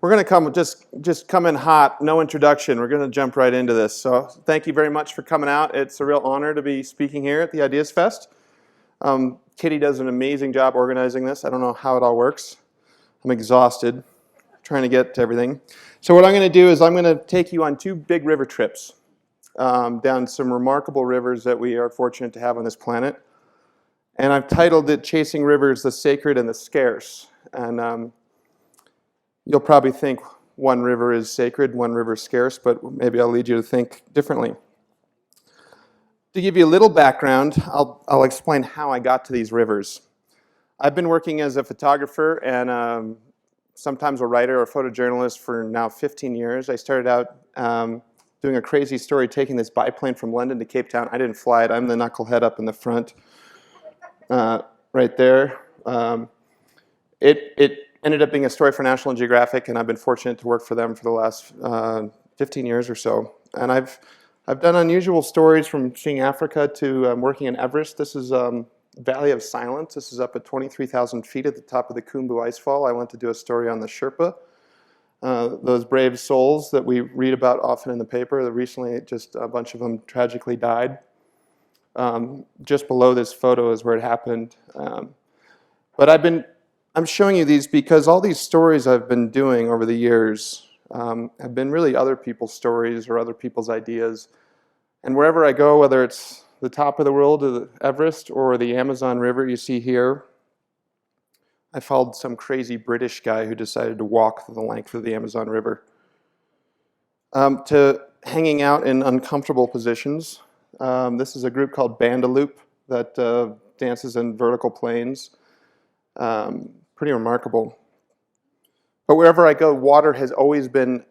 We're going to just come in hot, no introduction. We're going to jump right into this. So thank you very much for coming out. It's a real honor to be speaking here at the Ideas Fest. Kitty does an amazing job organizing this. I don't know how it all works. I'm exhausted trying to get to everything. So what I'm going to do is I'm going to take you on 2 big river trips down some remarkable rivers that we are fortunate to have on this planet. And I've titled it Chasing Rivers, the Sacred and the Scarce. And you'll probably think one river is sacred, one river is scarce, but maybe I'll lead you to think differently. To give you a little background, I'll explain how I got to these rivers. I've been working as a photographer and sometimes a writer or photojournalist for now 15 years. I started out doing a crazy story, taking this biplane from London to Cape Town. I didn't fly it. I'm the knucklehead up in the front, right there. It ended up being a story for National Geographic, and I've been fortunate to work for them for the last 15 years or so. And I've done unusual stories from seeing Africa to working in Everest. This is Valley of Silence. This is up at 23,000 feet at the top of the Khumbu Icefall. I went to do a story on the Sherpa, those brave souls that we read about often in the paper. Recently, just a bunch of them tragically died. Just below this photo is where it happened. But I'm showing you these because all these stories I've been doing over the years have been really other people's stories or other people's ideas. And wherever I go, whether it's the top of the world, or the Everest, or the Amazon River you see here, I followed some crazy British guy who decided to walk the length of the Amazon River. To hanging out in uncomfortable positions. This is a group called Bandaloop that dances in vertical planes. Pretty remarkable. But wherever I go, water has always been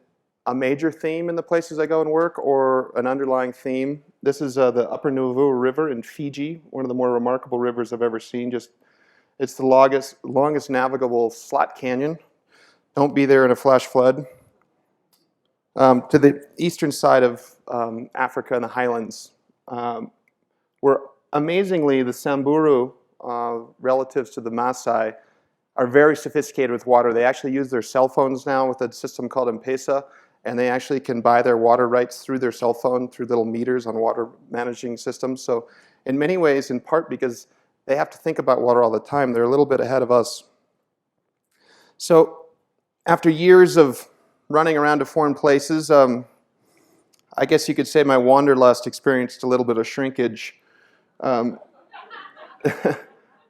a major theme in the places I go and work, or an underlying theme. This is the Upper Nuvvu River in Fiji, one of the more remarkable rivers I've ever seen. It's the longest navigable slot canyon. Don't be there in a flash flood. To the eastern side of Africa and the highlands, where amazingly the Samburu, relatives to the Maasai, are very sophisticated with water. They actually use their cell phones now with a system called M-Pesa, and they actually can buy their water rights through their cell phone, through little meters on water managing systems. So in many ways, in part because they have to think about water all the time, they're a little bit ahead of us. So after years of running around to foreign places, I guess you could say my wanderlust experienced a little bit of shrinkage.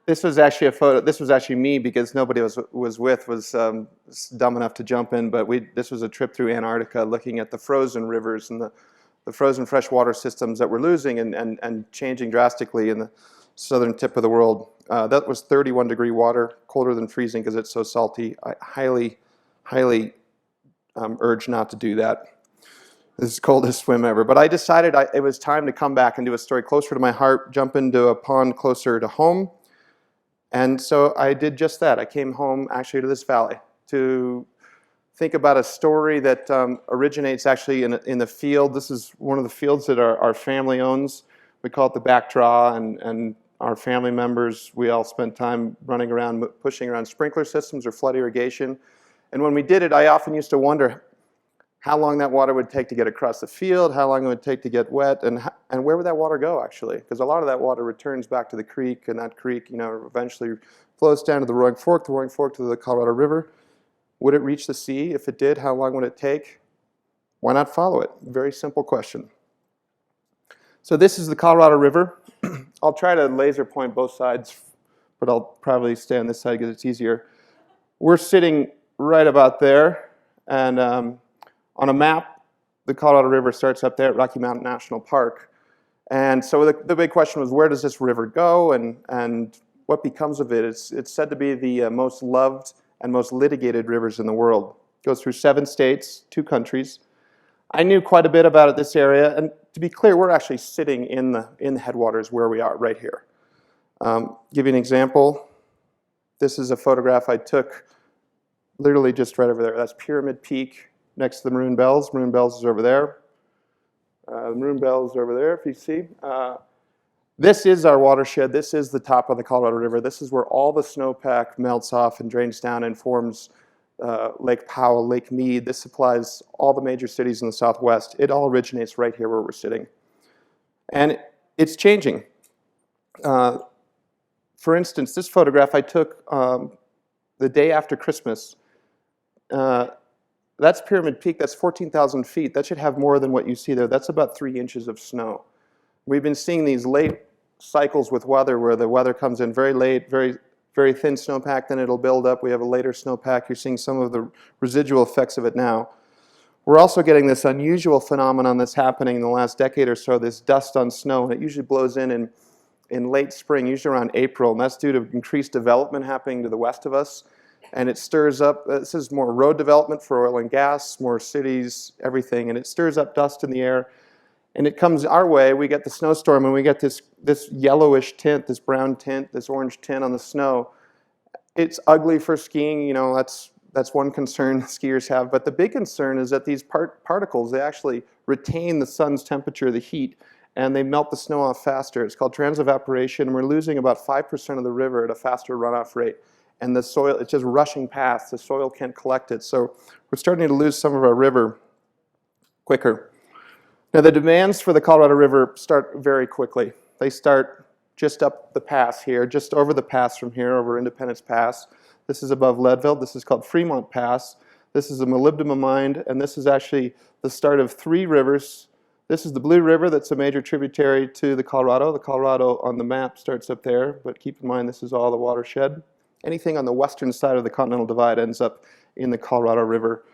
This was actually a photo. This was actually me because nobody was dumb enough to jump in. But this was a trip through Antarctica, looking at the frozen rivers and the frozen freshwater systems that we're losing and changing drastically in the southern tip of the world. That was 31-degree water, colder than freezing because it's so salty. I highly urge not to do that. This is the coldest swim ever. But I decided it was time to come back and do a story closer to my heart, jump into a pond closer to home. And so I did just that. I came home actually to this valley to think about a story that originates actually in the field. This is one of the fields that our family owns. We call it the back draw, and our family members, we all spent time running around, pushing around sprinkler systems or flood irrigation. And when we did it, I often used to wonder how long that water would take to get across the field, how long it would take to get wet, and where would that water go, actually? Because a lot of that water returns back to the creek, and that creek, eventually flows down to the Roaring Fork to the Colorado River. Would it reach the sea? If it did, how long would it take? Why not follow it? Very simple question. So this is the Colorado River. I'll try to laser point both sides, but I'll probably stay on this side because it's easier. We're sitting right about there, and on a map, the Colorado River starts up there at Rocky Mountain National Park. And so the big question was, where does this river go and what becomes of it? It's said to be the most loved and most litigated rivers in the world. It goes through 7 states, 2 countries. I knew quite a bit about this area, and to be clear, we're actually sitting in the headwaters where we are right here. Give you an example. This is a photograph I took literally just right over there. That's Pyramid Peak next to the Maroon Bells. Maroon Bells is over there. The Maroon Bells is over there, if you see. This is our watershed. This is the top of the Colorado River. This is where all the snowpack melts off and drains down and forms Lake Powell, Lake Mead. This supplies all the major cities in the Southwest. It all originates right here where we're sitting. And it's changing. For instance, this photograph I took the day after Christmas. That's Pyramid Peak. That's 14,000 feet. That should have more than what you see there. That's about 3 inches of snow. We've been seeing these late cycles with weather where the weather comes in very late, very thin snowpack, then it'll build up. We have a later snowpack. You're seeing some of the residual effects of it now. We're also getting this unusual phenomenon that's happening in the last decade or so, this dust on snow, and it usually blows in late spring, usually around April, and that's due to increased development happening to the west of us. And it stirs up, this is more road development for oil and gas, more cities, everything, and it stirs up dust in the air. And it comes our way, we get the snowstorm, and we get this yellowish tint, this brown tint, this orange tint on the snow. It's ugly for skiing, you know, that's one concern skiers have. But the big concern is that these particles, they actually retain the sun's temperature, the heat, and they melt the snow off faster. It's called transevaporation, and we're losing about 5% of the river at a faster runoff rate. And the soil, it's just rushing past. The soil can't collect it. So we're starting to lose some of our river quicker. Now, the demands for the Colorado River start very quickly. They start just up the pass here, just over the pass from here, over Independence Pass. This is above Leadville. This is called Fremont Pass. This is a molybdenum mine, and this is actually the start of 3 rivers. This is the Blue River that's a major tributary to the Colorado. The Colorado on the map starts up there, but keep in mind this is all the watershed. Anything on the western side of the Continental Divide ends up in the Colorado River.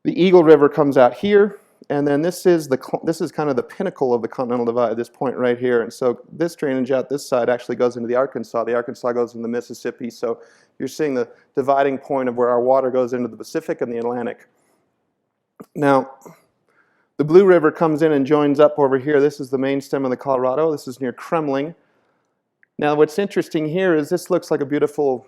The Eagle River comes out here. And then this is kind of the pinnacle of the Continental Divide, this point right here. And so this drainage out this side actually goes into the Arkansas. The Arkansas goes into the Mississippi. So you're seeing the dividing point of where our water goes into the Pacific and the Atlantic. Now, the Blue River comes in and joins up over here. This is the main stem of the Colorado. This is near Kremling. Now, what's interesting here is this looks like a beautiful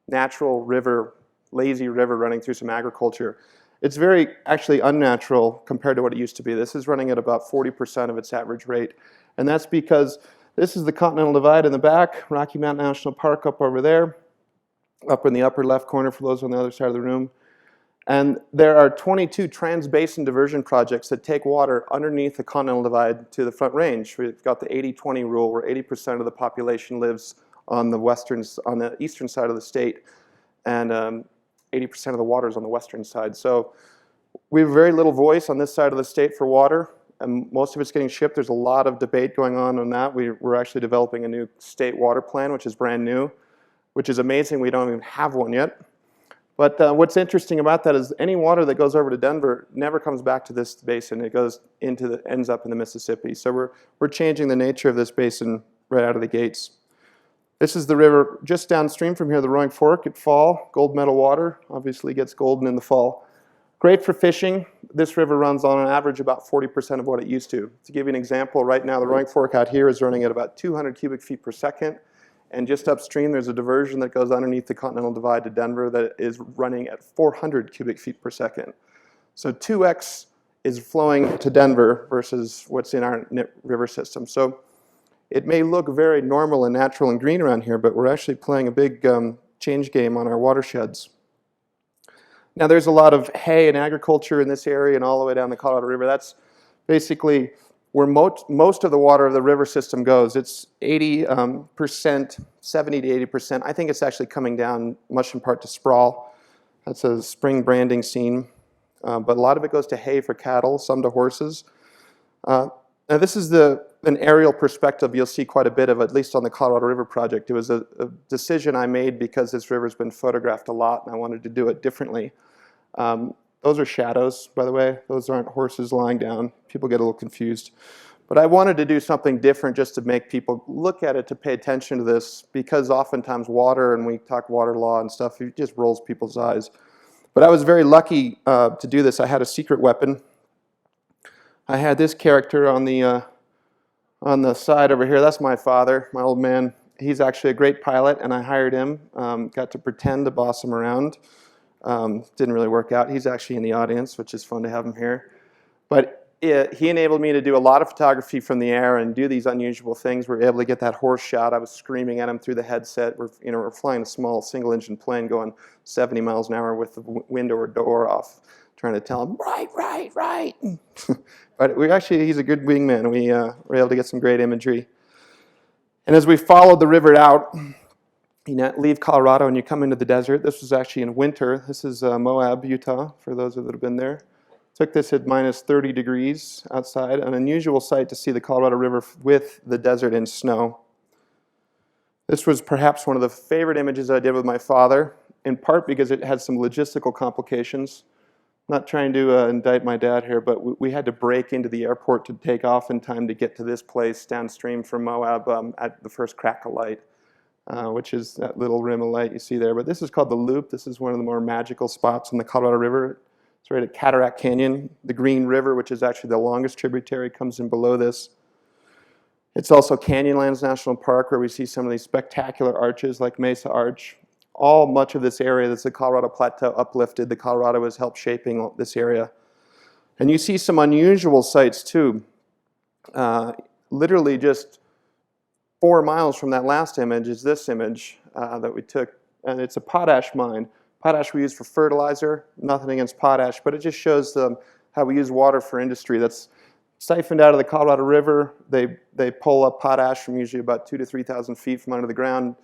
natural river, lazy river running through some agriculture. It's very actually unnatural compared to what it used to be. This is running at about 40% of its average rate. And that's because this is the Continental Divide in the back, Rocky Mountain National Park up over there, up in the upper left corner for those on the other side of the room. And there are 22 trans-basin diversion projects that take water underneath the Continental Divide to the Front Range. We've got the 80-20 rule where 80% of the population lives on the eastern side of the state. And 80% of the water is on the western side. So we have very little voice on this side of the state for water, and most of it's getting shipped. There's a lot of debate going on that. We're actually developing a new state water plan, which is brand new, which is amazing. We don't even have one yet. But what's interesting about that is any water that goes over to Denver never comes back to this basin. It ends up in the Mississippi. So we're changing the nature of this basin right out of the gates. This is the river just downstream from here, the Roaring Fork at fall. Gold medal water, obviously gets golden in the fall. Great for fishing. This river runs on average about 40% of what it used to. To give you an example, right now the Roaring Fork out here is running at about 200 cubic feet per second. And just upstream there's a diversion that goes underneath the Continental Divide to Denver that is running at 400 cubic feet per second. So 2x is flowing to Denver versus what's in our river system. So it may look very normal and natural and green around here, but we're actually playing a big change game on our watersheds. Now there's a lot of hay and agriculture in this area and all the way down the Colorado River. That's basically where most of the water of the river system goes. It's 80%, 70 to 80%. I think it's actually coming down much in part to sprawl. That's a spring branding scene. But a lot of it goes to hay for cattle, some to horses. Now this is an aerial perspective you'll see quite a bit of, at least on the Colorado River project. It was a decision I made because this river's been photographed a lot and I wanted to do it differently. Those are shadows, by the way. Those aren't horses lying down. People get a little confused. But I wanted to do something different just to make people look at it, to pay attention to this, because oftentimes water, and we talk water law and stuff, it just rolls people's eyes. But I was very lucky to do this. I had a secret weapon. I had this character on the side over here. That's my father, my old man. He's actually a great pilot, and I hired him. Got to pretend to boss him around. Didn't really work out. He's actually in the audience, which is fun to have him here. But he enabled me to do a lot of photography from the air and do these unusual things. We were able to get that horse shot. I was screaming at him through the headset. We're flying a small single-engine plane going 70 miles an hour with the window or door off, trying to tell him, right, right, right. But he's a good wingman. We were able to get some great imagery. And as we followed the river out, leave Colorado and you come into the desert. This was actually in winter. This is Moab, Utah, for those that have been there. Took this at minus 30 degrees outside, an unusual sight to see the Colorado River with the desert in snow. This was perhaps one of the favorite images I did with my father, in part because it had some logistical complications. Not trying to indict my dad here, but we had to break into the airport to take off in time to get to this place downstream from Moab at the first crack of light, which is that little rim of light you see there. But this is called the Loop. This is one of the more magical spots in the Colorado River. It's right at Cataract Canyon. The Green River, which is actually the longest tributary, comes in below this. It's also Canyonlands National Park, where we see some of these spectacular arches like Mesa Arch. Much of this area that's the Colorado Plateau uplifted. The Colorado has helped shaping this area. And you see some unusual sights too. Literally just 4 miles from that last image is this image that we took. And it's a potash mine. Potash we use for fertilizer, nothing against potash, but it just shows how we use water for industry. That's siphoned out of the Colorado River. They pull up potash from usually about 2,000 to 3,000 feet from under the ground,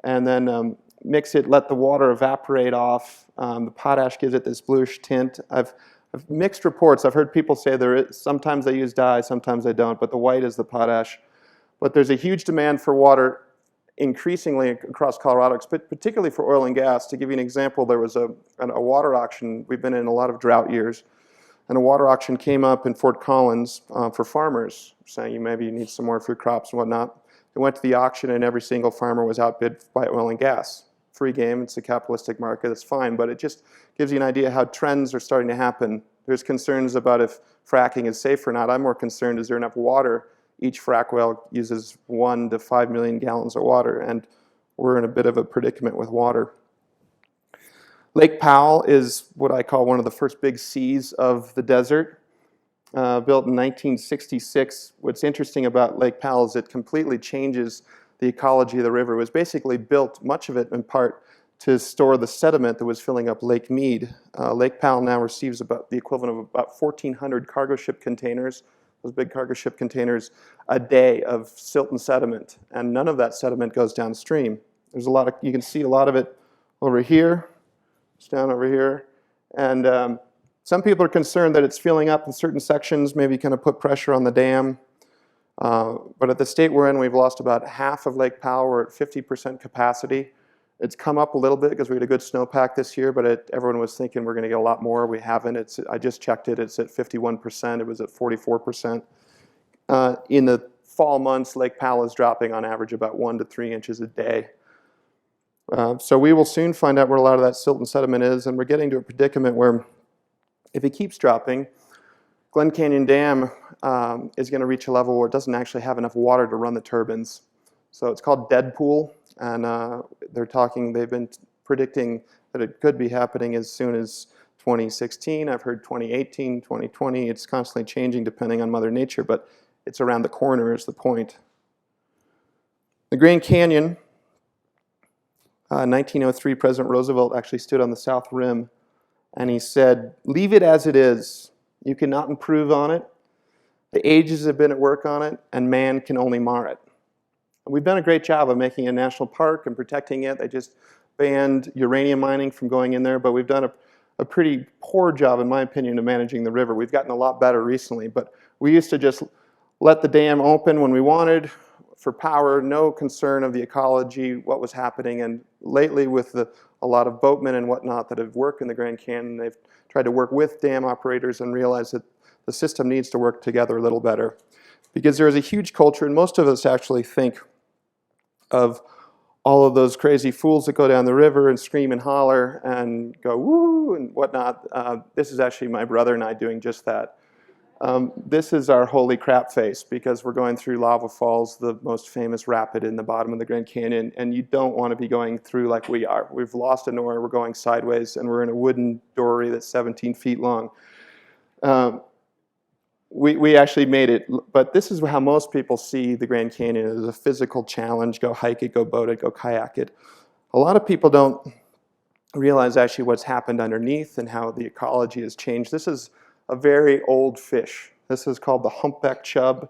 and then mix it, let the water evaporate off. The potash gives it this bluish tint. I've mixed reports. I've heard people say sometimes they use dye, sometimes they don't, but the white is the potash. But there's a huge demand for water increasingly across Colorado, particularly for oil and gas. To give you an example, there was a water auction. We've been in a lot of drought years, and a water auction came up in Fort Collins for farmers, saying maybe you need some more for your crops and whatnot. They went to the auction, and every single farmer was outbid by oil and gas. Free game, it's a capitalistic market, it's fine, but it just gives you an idea how trends are starting to happen. There's concerns about if fracking is safe or not. I'm more concerned, is there enough water? Each frac well uses 1 to 5 million gallons of water, and we're in a bit of a predicament with water. Lake Powell is what I call one of the first big seas of the desert, built in 1966. What's interesting about Lake Powell is it completely changes the ecology of the river. It was basically built, much of it in part, to store the sediment that was filling up Lake Mead. Lake Powell now receives about the equivalent of about 1,400 cargo ship containers, those big cargo ship containers, a day of silt and sediment, and none of that sediment goes downstream. There's you can see a lot of it over here, it's down over here, and some people are concerned that it's filling up in certain sections, maybe kind of put pressure on the dam. But at the state we're in, we've lost about half of Lake Powell. We're at 50% capacity. It's come up a little bit because we had a good snowpack this year, but everyone was thinking we're going to get a lot more. We haven't. I just checked it. It's at 51%. It was at 44%. In the fall months, Lake Powell is dropping on average about 1 to 3 inches a day. So we will soon find out where a lot of that silt and sediment is, and we're getting to a predicament where if it keeps dropping, Glen Canyon Dam is going to reach a level where it doesn't actually have enough water to run the turbines. So it's called dead pool, and they've been predicting that it could be happening as soon as 2016. I've heard 2018, 2020. It's constantly changing depending on Mother Nature, but it's around the corner is the point. The Grand Canyon, 1903, President Roosevelt actually stood on the south rim, and he said, "Leave it as it is. You cannot improve on it. The ages have been at work on it, and man can only mar it." And we've done a great job of making it a national park and protecting it. They just banned uranium mining from going in there, but we've done a pretty poor job, in my opinion, of managing the river. We've gotten a lot better recently, but we used to just let the dam open when we wanted for power, no concern of the ecology, what was happening. And lately, with a lot of boatmen and whatnot that have worked in the Grand Canyon, they've tried to work with dam operators and realize that the system needs to work together a little better. Because there is a huge culture, and most of us actually think of all of those crazy fools that go down the river and scream and holler and go woo and whatnot. This is actually my brother and I doing just that. This is our holy crap face because we're going through Lava Falls, the most famous rapid in the bottom of the Grand Canyon, and you don't want to be going through like we are. We've lost an oar, we're going sideways, and we're in a wooden dory that's 17 feet long. we actually made it, but this is how most people see the Grand Canyon as a physical challenge. Go hike it, go boat it, go kayak it. A lot of people don't realize actually what's happened underneath and how the ecology has changed. This is a very old fish. This is called the Humpback Chub.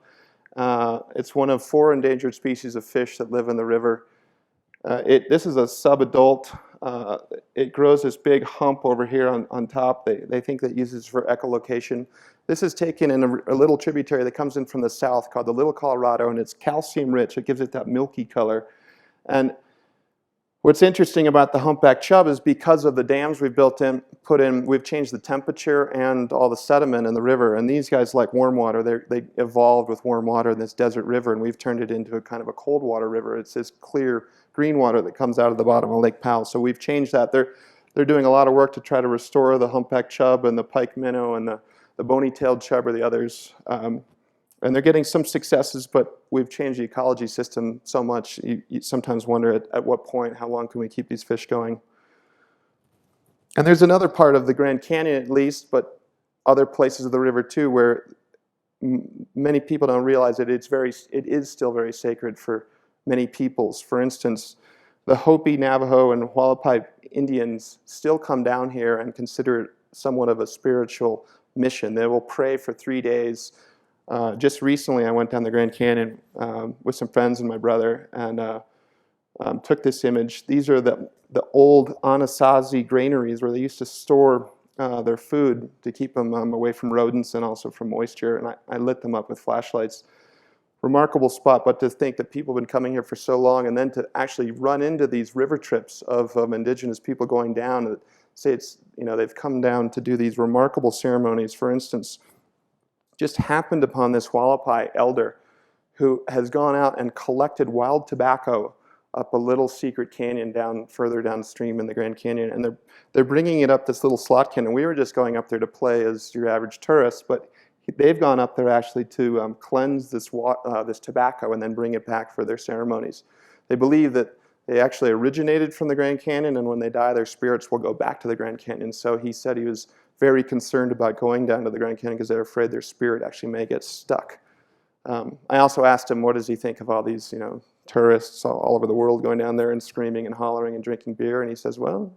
It's one of 4 endangered species of fish that live in the river. This is a subadult. It grows this big hump over here on top. They think that it uses for echolocation. This is taken in a little tributary that comes in from the south called the Little Colorado, and it's calcium rich. It gives it that milky color. And what's interesting about the Humpback Chub is because of the dams we've put in, we've changed the temperature and all the sediment in the river. And these guys like warm water. They evolved with warm water in this desert river, and we've turned it into a kind of a cold water river. It's this clear green water that comes out of the bottom of Lake Powell. So we've changed that. They're doing a lot of work to try to restore the Humpback Chub and the pike minnow and the bony-tailed chub or the others. And they're getting some successes, but we've changed the ecology system so much, you sometimes wonder at what point, how long can we keep these fish going? And there's another part of the Grand Canyon at least, but other places of the river too, where many people don't realize that it is still very sacred for many peoples. For instance, the Hopi, Navajo, and Hualapai Indians still come down here and consider it somewhat of a spiritual mission. They will pray for 3 days. Just recently, I went down the Grand Canyon with some friends and my brother, and took this image. These are the old Anasazi granaries where they used to store their food to keep them away from rodents and also from moisture, and I lit them up with flashlights. Remarkable spot, but to think that people have been coming here for so long, and then to actually run into these river trips of indigenous people going down, and say it's, they've come down to do these remarkable ceremonies. For instance, just happened upon this Hualapai elder who has gone out and collected wild tobacco up a little secret canyon further downstream in the Grand Canyon, and they're bringing it up this little slot can. And we were just going up there to play as your average tourist, but they've gone up there actually to cleanse this tobacco and then bring it back for their ceremonies. They believe that they actually originated from the Grand Canyon, and when they die, their spirits will go back to the Grand Canyon. So he said he was very concerned about going down to the Grand Canyon because they're afraid their spirit actually may get stuck. I also asked him, what does he think of all these, tourists all over the world going down there and screaming and hollering and drinking beer? And he says, well,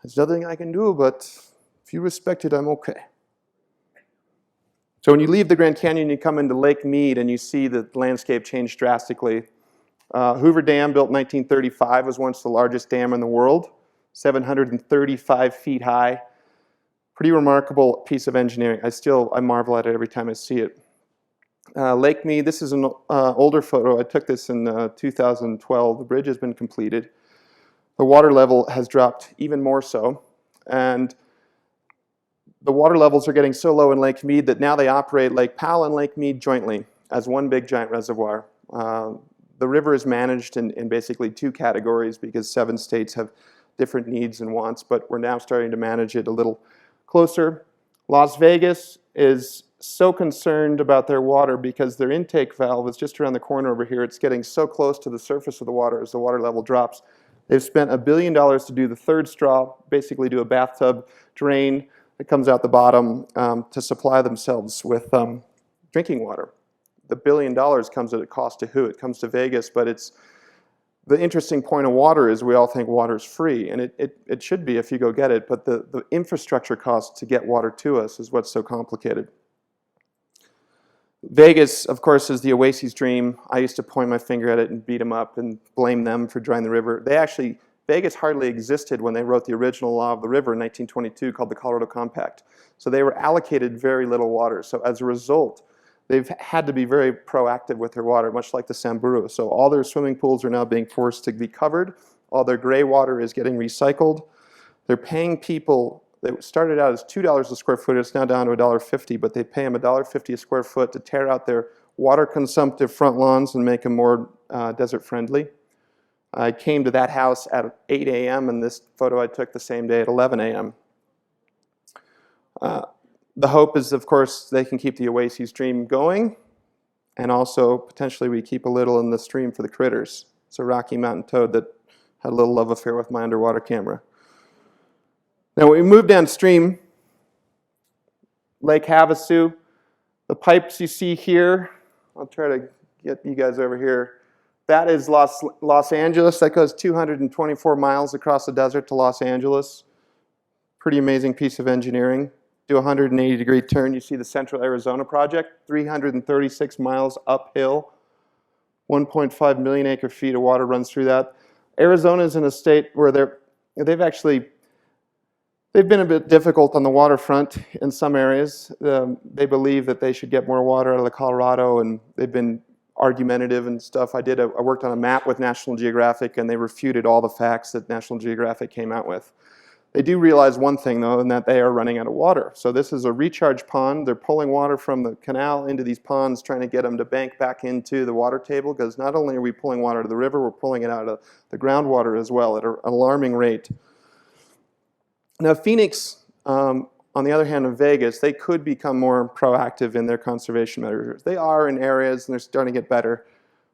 there's nothing I can do, but if you respect it, I'm okay. So when you leave the Grand Canyon, you come into Lake Mead, and you see the landscape change drastically. Hoover Dam, built in 1935, was once the largest dam in the world, 735 feet high. Pretty remarkable piece of engineering. I marvel at it every time I see it. Lake Mead, this is an older photo. I took this in 2012. The bridge has been completed. The water level has dropped even more so. And the water levels are getting so low in Lake Mead that now they operate Lake Powell and Lake Mead jointly as one big giant reservoir. The river is managed in basically 2 categories because 7 states have different needs and wants, but we're now starting to manage it a little closer. Las Vegas is so concerned about their water because their intake valve is just around the corner over here. It's getting so close to the surface of the water as the water level drops. They've spent $1 billion to do the 3rd straw, basically do a bathtub drain that comes out the bottom to supply themselves with drinking water. The $1 billion comes at a cost to who? It comes to Vegas, but it's the interesting point of water is we all think water is free, and it should be if you go get it, but the infrastructure cost to get water to us is what's so complicated. Vegas, of course, is the oasis dream. I used to point my finger at it and beat them up and blame them for drying the river. Vegas hardly existed when they wrote the original law of the river in 1922 called the Colorado Compact. So they were allocated very little water. So as a result, they've had to be very proactive with their water, much like the Samburu. So all their swimming pools are now being forced to be covered. All their gray water is getting recycled. They're paying people. They started out as $2 a square foot. It's now down to $1.50, but they pay them $1.50 a square foot to tear out their water-consumptive front lawns and make them more desert-friendly. I came to that house at 8 a.m., and this photo I took the same day at 11 a.m. The hope is, of course, they can keep the oasis stream going, and also potentially we keep a little in the stream for the critters. It's a Rocky Mountain toad that had a little love affair with my underwater camera. Now, when we move downstream, Lake Havasu, The pipes you see here, I'll try to get you guys over here. That is Los Angeles. That goes 224 miles across the desert to Los Angeles. Pretty amazing piece of engineering. Do a 180-degree turn. You see the Central Arizona project, 336 miles uphill. 1.5 million acre feet of water runs through that. Arizona is in a state where they've been a bit difficult on the waterfront in some areas. They believe that they should get more water out of the Colorado, and they've been argumentative and stuff. I worked on a map with National Geographic, and they refuted all the facts that National Geographic came out with. They do realize one thing, though, and that they are running out of water. So this is a recharge pond. They're pulling water from the canal into these ponds, trying to get them to bank back into the water table, because not only are we pulling water to the river, we're pulling it out of the groundwater as well at an alarming rate. Now, Phoenix, on the other hand, in Vegas, they could become more proactive in their conservation measures. They are in areas, and they're starting to get better.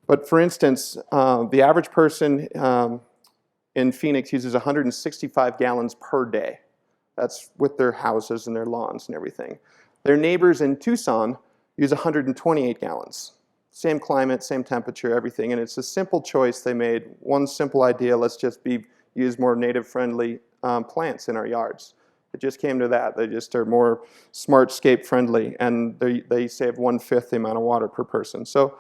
But for instance, the average person in Phoenix uses 165 gallons per day. That's with their houses and their lawns and everything. Their neighbors in Tucson use 128 gallons. Same climate, same temperature, everything. And it's a simple choice they made. One simple idea, let's just use more native-friendly plants in our yards. It just came to that. They just are more smartscape friendly, and they save 1/5 the amount of water per person. So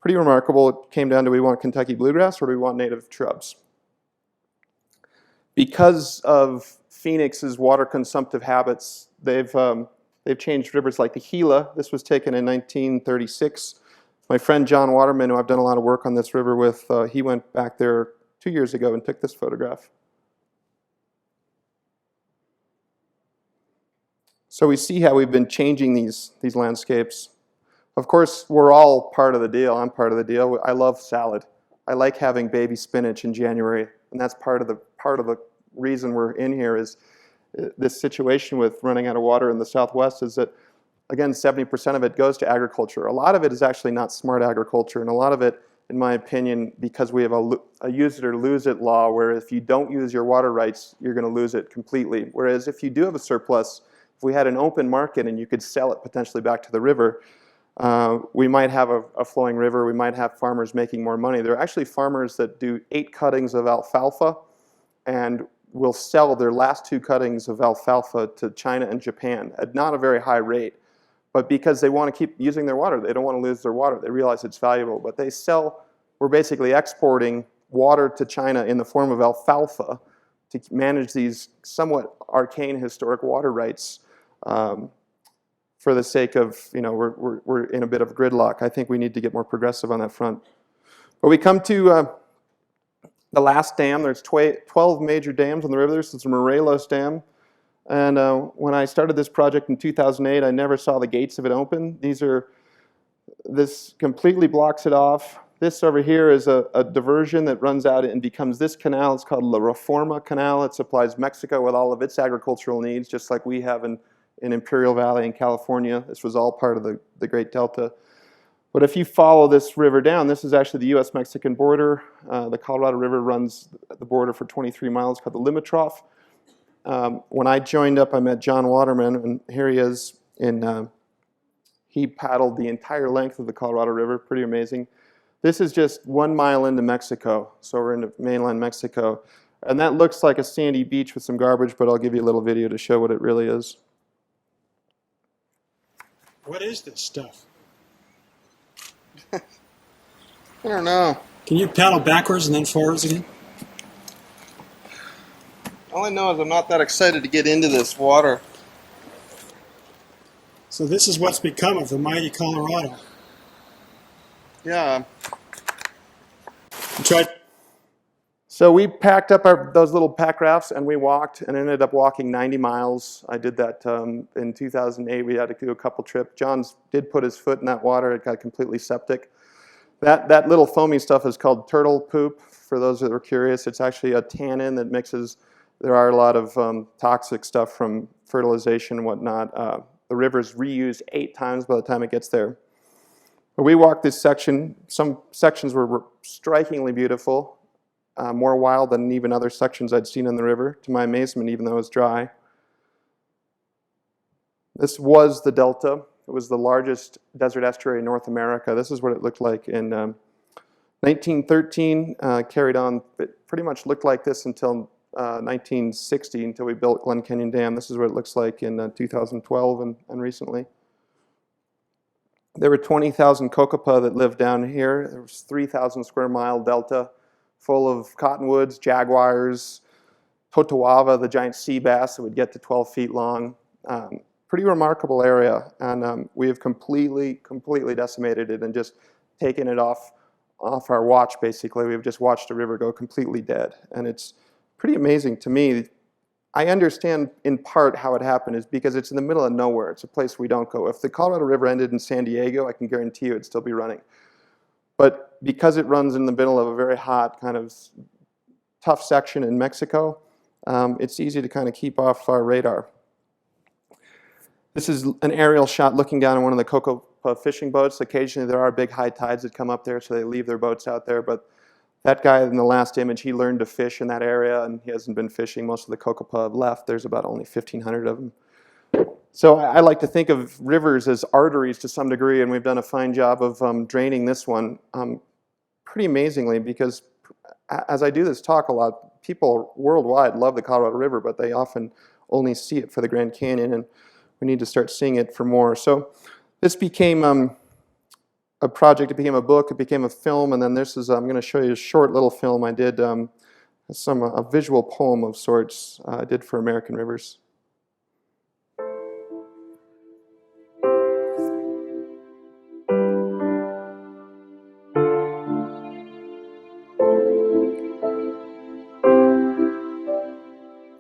pretty remarkable. It came down to, do we want Kentucky bluegrass or do we want native shrubs? Because of Phoenix's water consumptive habits, they've changed rivers like the Gila. This was taken in 1936. My friend John Waterman, who I've done a lot of work on this river with, he went back there 2 years ago and took this photograph. So we see how we've been changing these landscapes. Of course, we're all part of the deal. I'm part of the deal. I love salad. I like having baby spinach in January, and that's part of the reason we're in here is this situation with running out of water in the Southwest is that, again, 70% of it goes to agriculture. A lot of it is actually not smart agriculture, and a lot of it, in my opinion, because we have a use it or lose it law, where if you don't use your water rights, you're going to lose it completely. Whereas if you do have a surplus, if we had an open market and you could sell it potentially back to the river, we might have a flowing river. We might have farmers making more money. There are actually farmers that do 8 cuttings of alfalfa and will sell their last 2 cuttings of alfalfa to China and Japan at not a very high rate. But because they want to keep using their water, they don't want to lose their water. They realize it's valuable. But we're basically exporting water to China in the form of alfalfa to manage these somewhat arcane historic water rights for the sake of, we're in a bit of gridlock. I think we need to get more progressive on that front. But we come to the last dam. There's 12 major dams on the river. This is the Morelos Dam. And when I started this project in 2008, I never saw the gates of it open. This completely blocks it off. This over here is a diversion that runs out and becomes this canal. It's called the Reforma Canal. It supplies Mexico with all of its agricultural needs, just like we have in Imperial Valley in California. This was all part of the Great Delta. But if you follow this river down, this is actually the U.S.-Mexican border. The Colorado River runs the border for 23 miles, called the Limitrof. When I joined up, I met John Waterman, and here he is. He paddled the entire length of the Colorado River, pretty amazing. This is just 1 mile into Mexico, so we're into mainland Mexico. And that looks like a sandy beach with some garbage, but I'll give you a little video to show what it really is. What is this stuff? I don't know. Can you paddle backwards and then forwards again? All I know is I'm not that excited to get into this water. So this is what's become of the mighty Colorado. Yeah. You tried? So we packed up those little pack rafts and we walked and ended up walking 90 miles. I did that in 2008. We had to do a couple trips. John did put his foot in that water. It got completely septic. That little foamy stuff is called turtle poop. For those that are curious, it's actually a tannin that mixes. There are a lot of toxic stuff from fertilization and whatnot. The river's reused 8 times by the time it gets there. But we walked this section. Some sections were strikingly beautiful, more wild than even other sections I'd seen in the river, to my amazement, even though it was dry. This was the delta. It was the largest desert estuary in North America. This is what it looked like in 1913. Carried on, it pretty much looked like this until 1960, until we built Glen Canyon Dam. This is what it looks like in 2012 and recently. There were 20,000 kokopah that lived down here. There was 3,000 square mile delta full of cottonwoods, jaguars, totawava, the giant sea bass that would get to 12 feet long. Pretty remarkable area, and we have completely decimated it and just taken it off our watch, basically. We've just watched the river go completely dead, and it's pretty amazing to me. I understand in part how it happened is because it's in the middle of nowhere. It's a place we don't go. If the Colorado River ended in San Diego, I can guarantee you it'd still be running. But because it runs in the middle of a very hot, kind of tough section in Mexico, it's easy to kind of keep off our radar. This is an aerial shot looking down on one of the kokopah fishing boats. Occasionally there are big high tides that come up there, so they leave their boats out there. But that guy in the last image, he learned to fish in that area, and he hasn't been fishing. Most of the kokopah have left. There's about only 1,500 of them. So I like to think of rivers as arteries to some degree, and we've done a fine job of draining this one pretty amazingly, because as I do this talk a lot, people worldwide love the Colorado River, but they often only see it for the Grand Canyon, and we need to start seeing it for more. So this became a project, it became a book, it became a film, and then this is, I'm going to show you a short little film I did, a visual poem of sorts I did for American Rivers.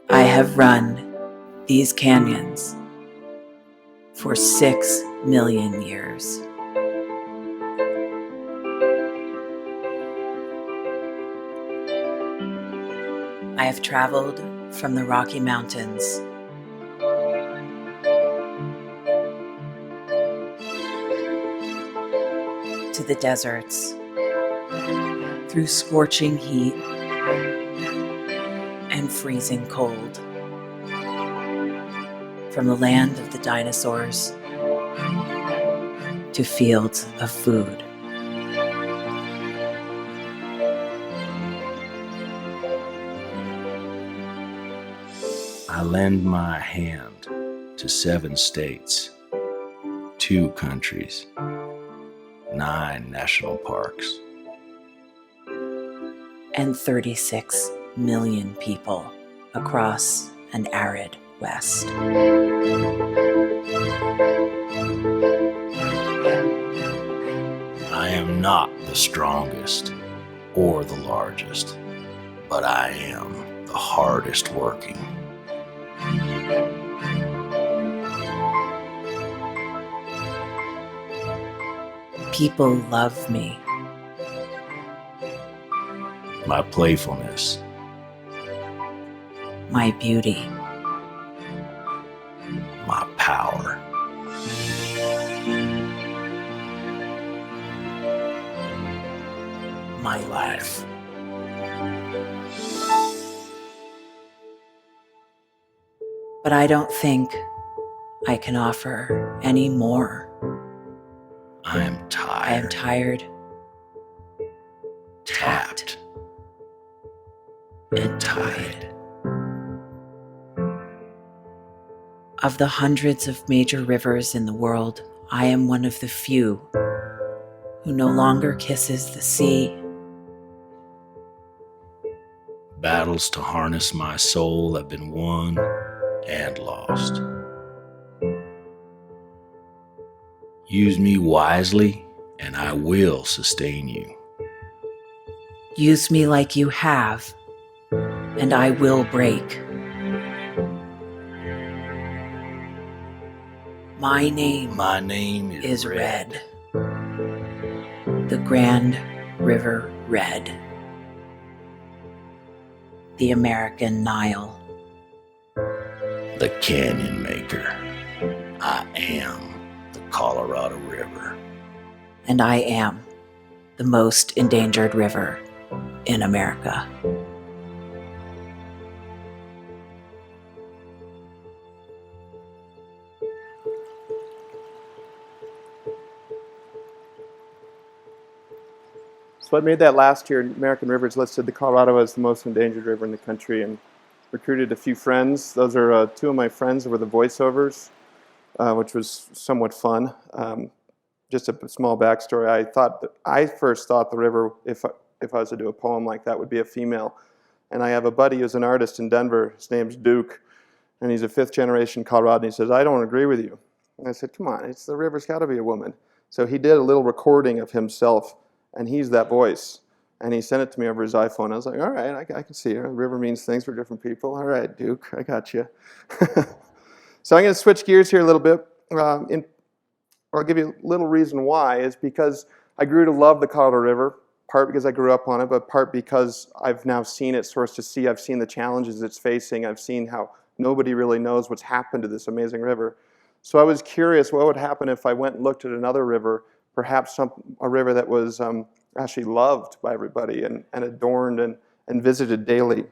I have run these canyons for 6 million years. I have traveled from the Rocky Mountains to the deserts, through scorching heat and freezing cold, from the land of the dinosaurs to fields of food. I lend my hand to 7 states, 2 countries, 9 national parks, and 36 million people across an arid West. I am not the strongest or the largest, but I am the hardest working. People love me. My playfulness, My beauty. my power, My life. But I don't think I can offer any more. I am I am tired, tired, tapped, and tied. Of the hundreds of major rivers in the world, I am one of the few who no longer kisses the sea. Battles to harness my soul have been won and lost. Use me wisely, and I will sustain you. Use me like you have, and I will break. My name is Red. The Grand River Red. The American Nile. The Canyon Maker. I am the Colorado River. And I am the most endangered river in America. So I made that last year. American Rivers listed the Colorado as the most endangered river in the country, and recruited a few friends. Those are two of my friends who were the voiceovers, which was somewhat fun. Just a small backstory. I first thought the river, if I was to do a poem like that, would be a female. And I have a buddy who's an artist in Denver. His name's Duke, and he's a fifth-generation Coloradan. He says, "I don't agree with you." And I said, "Come on, the river's got to be a woman." So he did a little recording of himself, and he's that voice. And he sent it to me over his iPhone. I was like, all right, I can see it. River means things for different people. All right, Duke, I got you. So I'm going to switch gears here a little bit. I'll give you a little reason why, is because I grew to love the Colorado River, part because I grew up on it, but part because I've now seen it source to sea. I've seen the challenges it's facing. I've seen how nobody really knows what's happened to this amazing river. So I was curious what would happen if I went and looked at another river, perhaps a river that was actually loved by everybody and adorned and visited daily.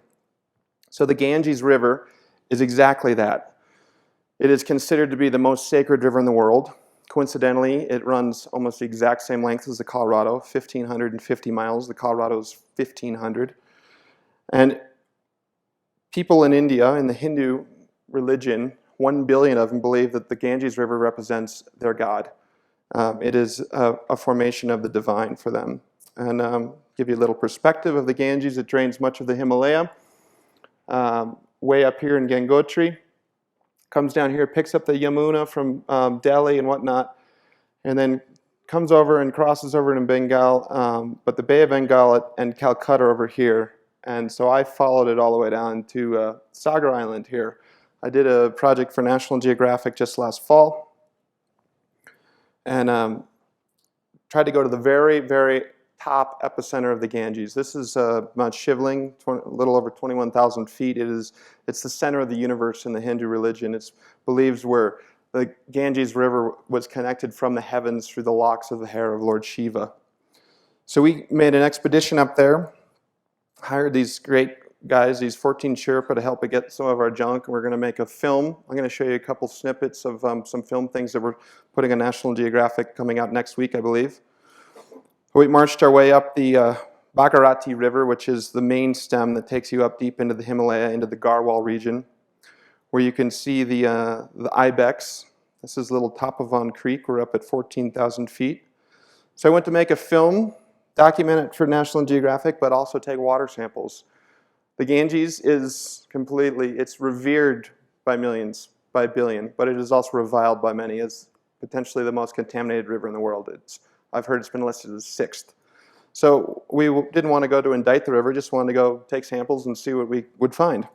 So the Ganges River is exactly that. It is considered to be the most sacred river in the world. Coincidentally, it runs almost the exact same length as the Colorado, 1,550 miles. The Colorado is 1,500. And people in India, in the Hindu religion, 1 billion of them believe that the Ganges River represents their god. It is a formation of the divine for them. And give you a little perspective of the Ganges. It drains much of the Himalaya, way up here in Gangotri. Comes down here, picks up the Yamuna from Delhi and whatnot, and then comes over and crosses over in Bengal, but the Bay of Bengal and Calcutta over here. And so I followed it all the way down to Sagar Island here. I did a project for National Geographic just last fall, and tried to go to the very, very top epicenter of the Ganges. This is Mount Shivling, a little over 21,000 feet. It's the center of the universe in the Hindu religion. It's believed where the Ganges River was connected from the heavens through the locks of the hair of Lord Shiva. So we made an expedition up there, hired these great guys, these 14 Sherpa, to help get some of our junk. We're going to make a film. I'm going to show you a couple snippets of some film things that we're putting on National Geographic coming out next week, I believe. We marched our way up the Bhagirathi River, which is the main stem that takes you up deep into the Himalaya, into the Garhwal region, where you can see the ibex. This is little Tapavan Creek. We're up at 14,000 feet. So I went to make a film, document it for National Geographic, but also take water samples. The Ganges is it's revered by millions, by a billion, but it is also reviled by many as potentially the most contaminated river in the world. I've heard it's been listed as 6th. So we didn't want to go to indict the river, just wanted to go take samples and see what we would find.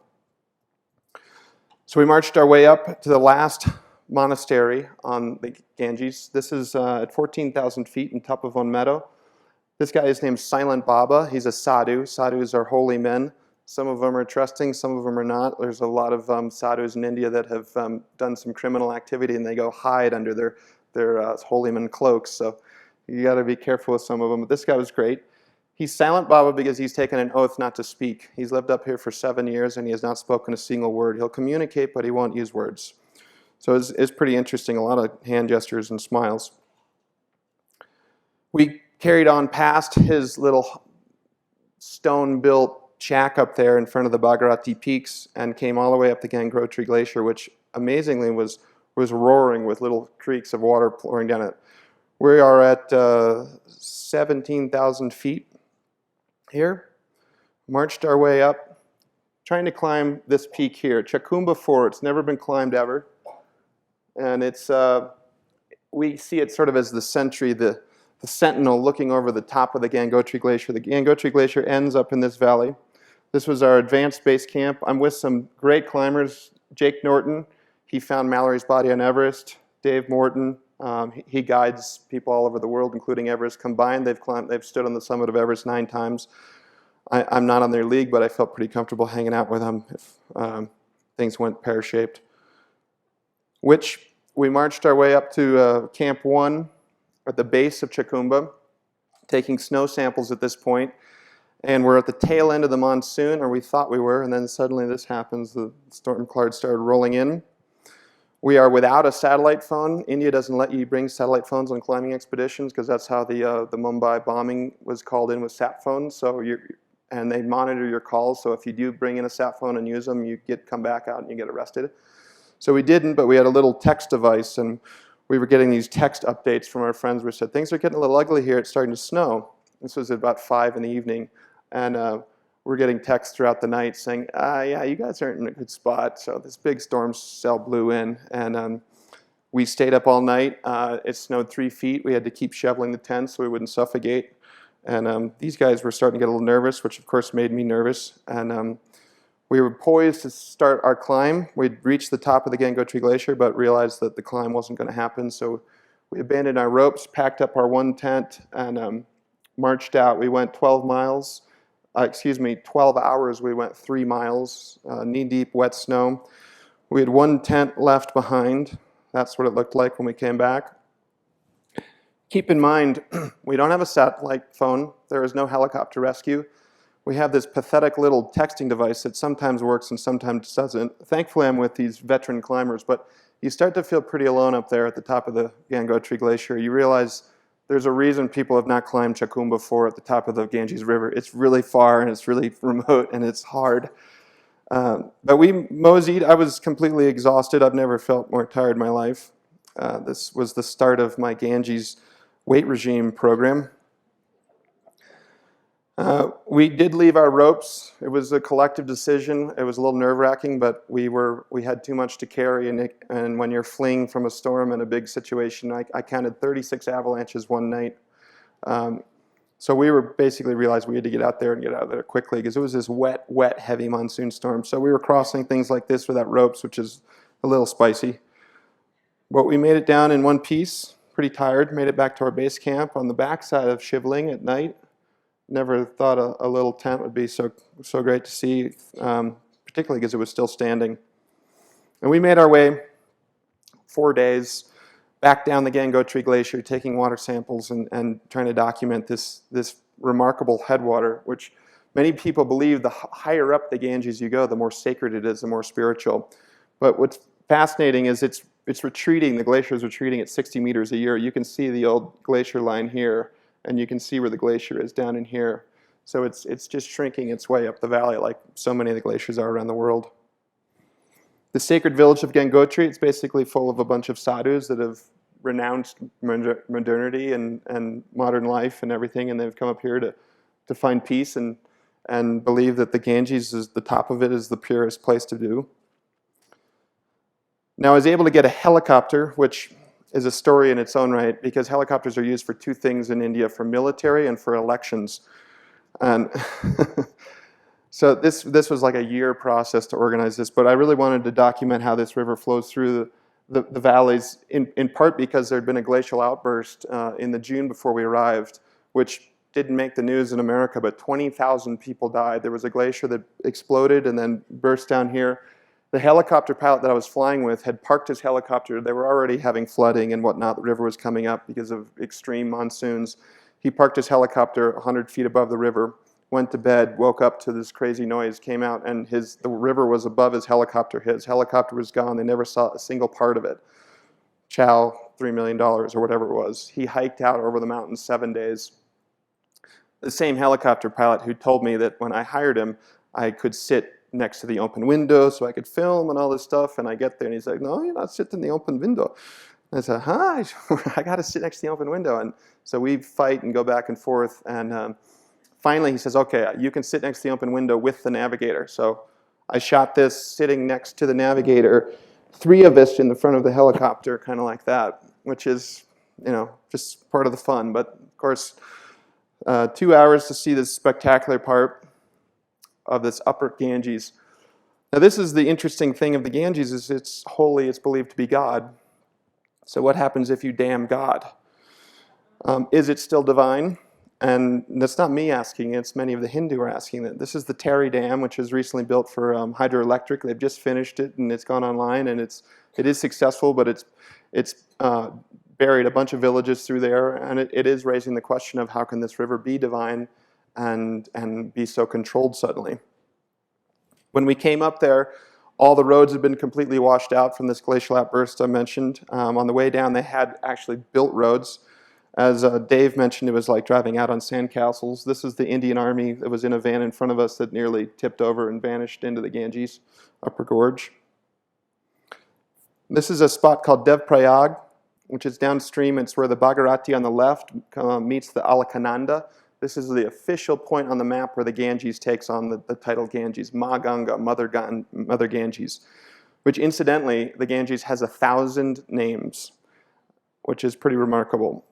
So we marched our way up to the last monastery on the Ganges. This is at 14,000 feet in Tapovan Meadow. This guy is named Silent Baba. He's a sadhu. Sadhus are holy men. Some of them are trusting, some of them are not. There's a lot of sadhus in India that have done some criminal activity, and they go hide under their holy men cloaks. So you got to be careful with some of them. But this guy was great. He's Silent Baba because he's taken an oath not to speak. He's lived up here for 7 years, and he has not spoken a single word. He'll communicate, but he won't use words. So it's pretty interesting, a lot of hand gestures and smiles. We carried on past his little stone-built shack up there in front of the Bhagirathi Peaks and came all the way up the Gangotri Glacier, which amazingly was roaring with little creeks of water pouring down it. We are at 17,000 feet here. Marched our way up, trying to climb this peak here, Chakumba 4. It's never been climbed ever. And it's we see it sort of as the sentry, the sentinel looking over the top of the Gangotri Glacier. The Gangotri Glacier ends up in this valley. This was our advanced base camp. I'm with some great climbers. Jake Norton, he found Mallory's body on Everest. Dave Morton, he guides people all over the world, including Everest. Combined, they've stood on the summit of Everest 9 times. I'm not on their league, but I felt pretty comfortable hanging out with them if things went pear-shaped. Which we marched our way up to Camp 1 at the base of Chakumba, taking snow samples at this point. And we're at the tail end of the monsoon, or we thought we were, and then suddenly this happens. The storm clouds started rolling in. We are without a satellite phone. India doesn't let you bring satellite phones on climbing expeditions because that's how the Mumbai bombing was called in with sat phones. So and they monitor your calls. So if you do bring in a sat phone and use them, you come back out and you get arrested. So we didn't, but we had a little text device, and we were getting these text updates from our friends which said, things are getting a little ugly here, it's starting to snow. This was at about 5 in the evening, and we're getting texts throughout the night saying, yeah, you guys aren't in a good spot. So this big storm cell blew in, and we stayed up all night. It snowed 3 feet. We had to keep shoveling the tents so we wouldn't suffocate. And these guys were starting to get a little nervous, which of course made me nervous. And we were poised to start our climb. We'd reached the top of the Gangotri Glacier, but realized that the climb wasn't going to happen. So we abandoned our ropes, packed up our one tent, and marched out. We went 12 miles. 12 hours. We went 3 miles, knee-deep, wet snow. We had one tent left behind. That's what it looked like when we came back. Keep in mind, we don't have a satellite phone. There is no helicopter rescue. We have this pathetic little texting device that sometimes works and sometimes doesn't. Thankfully, I'm with these veteran climbers, but you start to feel pretty alone up there at the top of the Gangotri Glacier. You realize there's a reason people have not climbed Chakum before at the top of the Ganges River. It's really far and it's really remote and it's hard. But we moseyed. I was completely exhausted. I've never felt more tired in my life. This was the start of my Ganges weight regime program. We did leave our ropes. It was a collective decision. It was a little nerve-wracking, but we had too much to carry, and when you're fleeing from a storm in a big situation, I counted 36 avalanches one night. So we were basically realized we had to get out there and get out of there quickly because it was this wet, heavy monsoon storm. So we were crossing things like this without ropes, which is a little spicy. But we made it down in one piece, pretty tired, made it back to our base camp on the backside of Shivling at night. Never thought a little tent would be so great to see, particularly because it was still standing. And we made our way 4 days back down the Gangotri Glacier, taking water samples and trying to document this remarkable headwater, which many people believe the higher up the Ganges you go, the more sacred it is, the more spiritual. But what's fascinating is it's retreating. The glacier is retreating at 60 meters a year. You can see the old glacier line here, and you can see where the glacier is down in here. So it's just shrinking its way up the valley like so many of the glaciers are around the world. The sacred village of Gangotri, it's basically full of a bunch of sadhus that have renounced modernity and modern life and everything, and they've come up here to find peace and believe that the Ganges, is the top of it, is the purest place to do. Now I was able to get a helicopter, which is a story in its own right, because helicopters are used for 2 things in India, for military and for elections. And so this was like a year process to organize this, but I really wanted to document how this river flows through the valleys, in part because there had been a glacial outburst in the June before we arrived, which didn't make the news in America, but 20,000 people died. There was a glacier that exploded and then burst down here. The helicopter pilot that I was flying with had parked his helicopter. They were already having flooding and whatnot. The river was coming up because of extreme monsoons. He parked his helicopter 100 feet above the river, went to bed, woke up to this crazy noise, came out, and the river was above his helicopter. His helicopter was gone. They never saw a single part of it. Chow, $3 million or whatever it was. He hiked out over the mountains 7 days. The same helicopter pilot who told me that when I hired him, I could sit next to the open window so I could film and all this stuff, and I get there and he's like, no, you're not sitting in the open window. And I said, I got to sit next to the open window. And so we fight and go back and forth, and finally he says, okay, you can sit next to the open window with the navigator. So I shot this sitting next to the navigator, 3 of us in the front of the helicopter, kind of like that, which is, just part of the fun. But of course, 2 hours to see this spectacular part of this upper Ganges. Now this is the interesting thing of the Ganges, is it's holy, it's believed to be God. So what happens if you damn God? Is it still divine? And that's not me asking, it's many of the Hindu are asking that. This is the Tehri Dam, which was recently built for hydroelectric. They've just finished it and it's gone online, and it is successful, but it's buried a bunch of villages through there, and it is raising the question of how can this river be divine and be so controlled suddenly. When we came up there, All the roads had been completely washed out from this glacial outburst I mentioned. On the way down, they had actually built roads. As Dave mentioned, it was like driving out on sandcastles. This is the Indian Army that was in a van in front of us that nearly tipped over and vanished into the Ganges upper gorge. This is a spot called Devprayag, which is downstream. It's where the Bhagirati on the left meets the Alakananda. This is the official point on the map where the Ganges takes on the title Ganges, Ma Ganga, Mother Ganges, which incidentally, the Ganges has 1,000 names, which is pretty remarkable.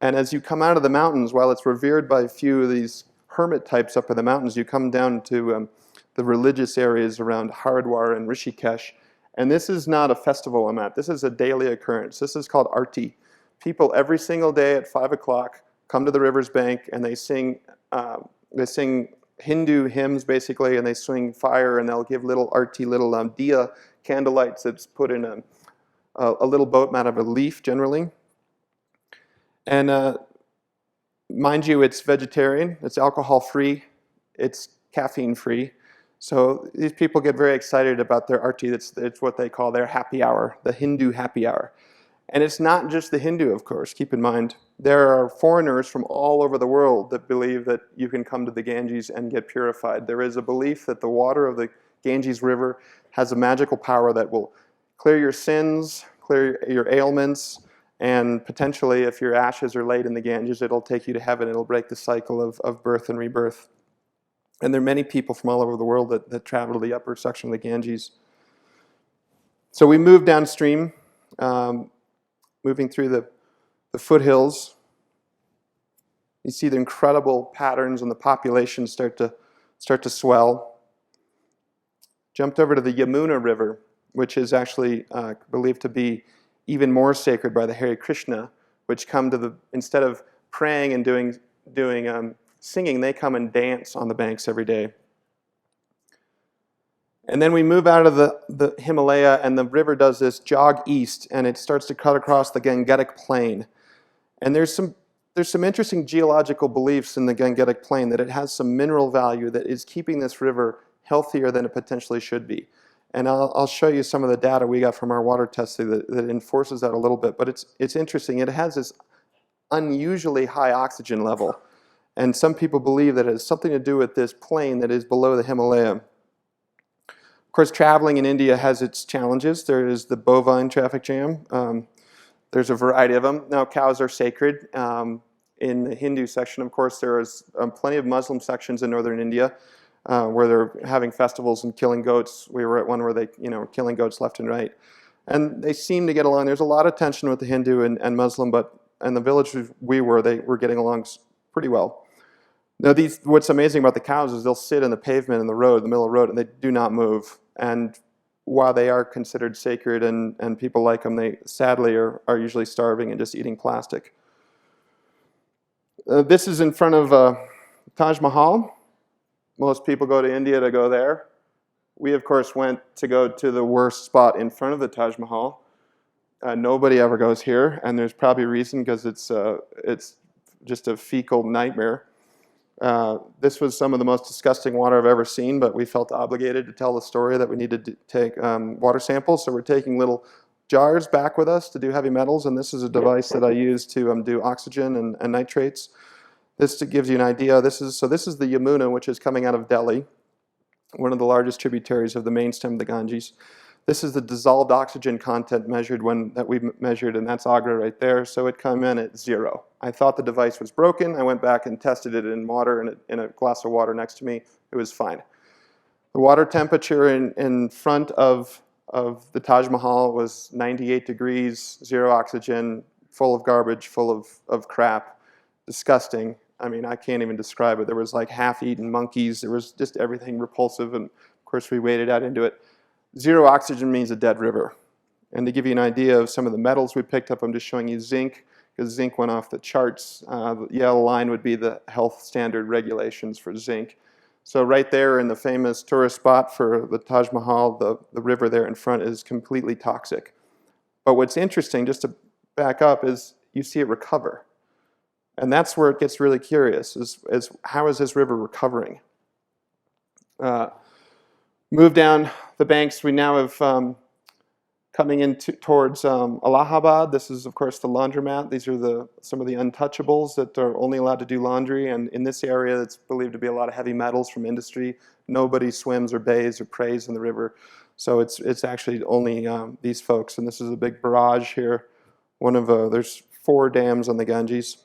And as you come out of the mountains, while it's revered by a few of these hermit types up in the mountains, you come down to the religious areas around Haridwar and Rishikesh. And this is not a festival I'm at. This is a daily occurrence. This is called Arti. People every single day at 5 o'clock come to the river's bank and they sing Hindu hymns basically, and they swing fire, and they'll give little arti, little diya candlelights that's put in a little boat made out of a leaf generally. And mind you, it's vegetarian, it's alcohol-free, it's caffeine-free. So these people get very excited about their arti. It's what they call their happy hour, the Hindu happy hour. And it's not just the Hindu, of course. Keep in mind, there are foreigners from all over the world that believe that you can come to the Ganges and get purified. There is a belief that the water of the Ganges River has a magical power that will clear your sins, clear your ailments, and potentially, if your ashes are laid in the Ganges, it'll take you to heaven. It'll break the cycle of birth and rebirth. And there are many people from all over the world that travel to the upper section of the Ganges. So we moved downstream, moving through the foothills. You see the incredible patterns, and the population start to swell. Jumped over to the Yamuna River, which is actually believed to be even more sacred by the Hare Krishna, which come to instead of praying and doing singing, they come and dance on the banks every day. And then we move out of the Himalaya, and the river does this jog east, and it starts to cut across the Gangetic Plain. And there's some interesting geological beliefs in the Gangetic Plain that it has some mineral value that is keeping this river healthier than it potentially should be. And I'll show you some of the data we got from our water testing that enforces that a little bit. But it's interesting. It has this unusually high oxygen level. And some people believe that it has something to do with this plain that is below the Himalaya. Of course, traveling in India has its challenges. There is the bovine traffic jam. There's a variety of them. Now, cows are sacred. In the Hindu section, of course, there is plenty of Muslim sections in northern India where they're having festivals and killing goats. We were at one where they were killing goats left and right. And they seem to get along. There's a lot of tension with the Hindu and Muslim, but in the village we were, they were getting along pretty well. Now, what's amazing about the cows is they'll sit in the pavement in the road, the middle of the road, and they do not move. And while they are considered sacred and people like them, they sadly are usually starving and just eating plastic. This is in front of Taj Mahal. Most people go to India to go there. We, of course, went to go to the worst spot in front of the Taj Mahal. Nobody ever goes here, and there's probably a reason, because it's just a fecal nightmare. This was some of the most disgusting water I've ever seen, but we felt obligated to tell the story that we needed to take water samples. So we're taking little jars back with us to do heavy metals, and this is a device that I use to do oxygen and nitrates. This gives you an idea. This is the Yamuna, which is coming out of Delhi, one of the largest tributaries of the main stem of the Ganges. This is the dissolved oxygen content that we measured, and that's Agra right there. So it came in at 0. I thought the device was broken. I went back and tested it in water, in a glass of water next to me. It was fine. The water temperature in front of the Taj Mahal was 98 degrees, 0 oxygen, full of garbage, full of crap. Disgusting. I mean, I can't even describe it. There was like half-eaten monkeys. There was just everything repulsive, and of course we waded out into it. 0 oxygen means a dead river. And to give you an idea of some of the metals we picked up, I'm just showing you zinc, because zinc went off the charts. The yellow line would be the health standard regulations for zinc. So right there in the famous tourist spot for the Taj Mahal, the river there in front is completely toxic. But what's interesting, just to back up, is you see it recover. And that's where it gets really curious, is how is this river recovering? Move down the banks, we now have coming in towards Allahabad. This is, of course, the laundromat. These are some of the untouchables that are only allowed to do laundry. And in this area, it's believed to be a lot of heavy metals from industry. Nobody swims or bathes or prays in the river. So it's actually only these folks. And this is a big barrage here. There's 4 dams on the Ganges.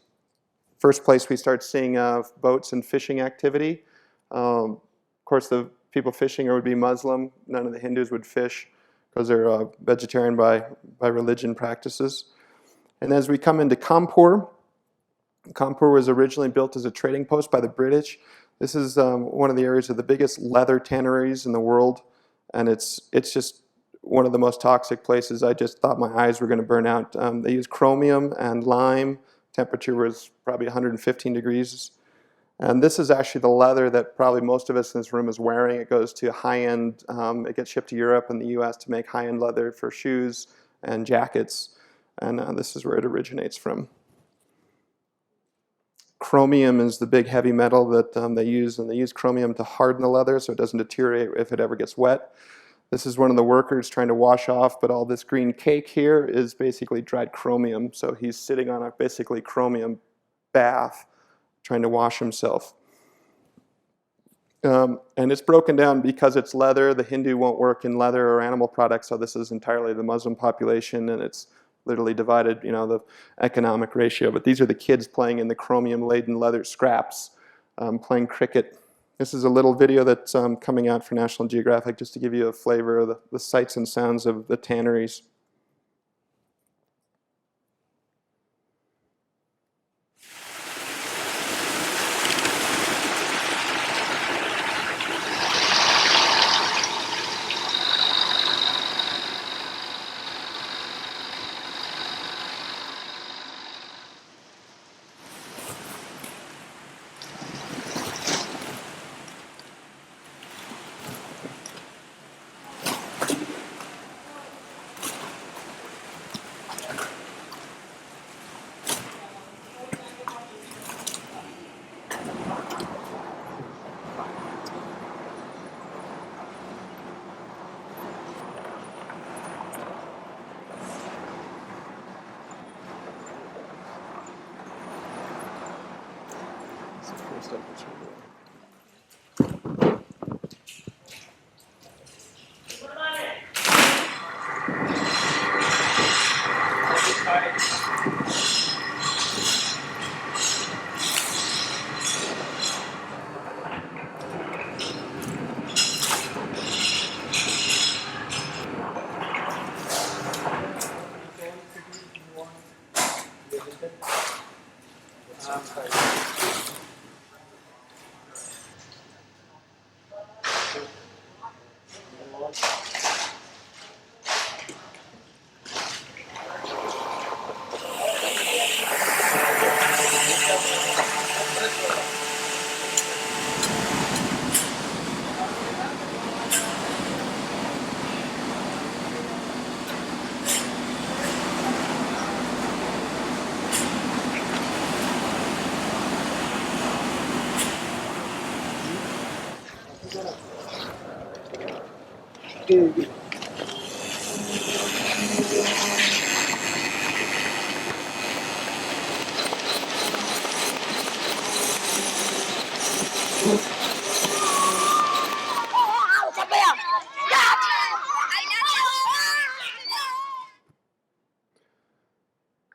First place we start seeing boats and fishing activity. Of course, the people fishing would be Muslim. None of the Hindus would fish because they're vegetarian by religion practices. And as we come into Kanpur, Kanpur was originally built as a trading post by the British. This is one of the areas of the biggest leather tanneries in the world, and it's just one of the most toxic places. I just thought my eyes were going to burn out. They use chromium and lime. Temperature was probably 115 degrees. And this is actually the leather that probably most of us in this room is wearing. It goes to high-end, it gets shipped to Europe and the US to make high-end leather for shoes and jackets. And this is where it originates from. Chromium is the big heavy metal that they use, and they use chromium to harden the leather so it doesn't deteriorate if it ever gets wet. This is one of the workers trying to wash off, but all this green cake here is basically dried chromium. So he's sitting on a basically chromium bath trying to wash himself. And it's broken down because it's leather. The Hindu won't work in leather or animal products, so this is entirely the Muslim population, and it's literally divided, the economic ratio. But these are the kids playing in the chromium-laden leather scraps, playing cricket. This is a little video that's coming out for National Geographic just to give you a flavor of the sights and sounds of the tanneries.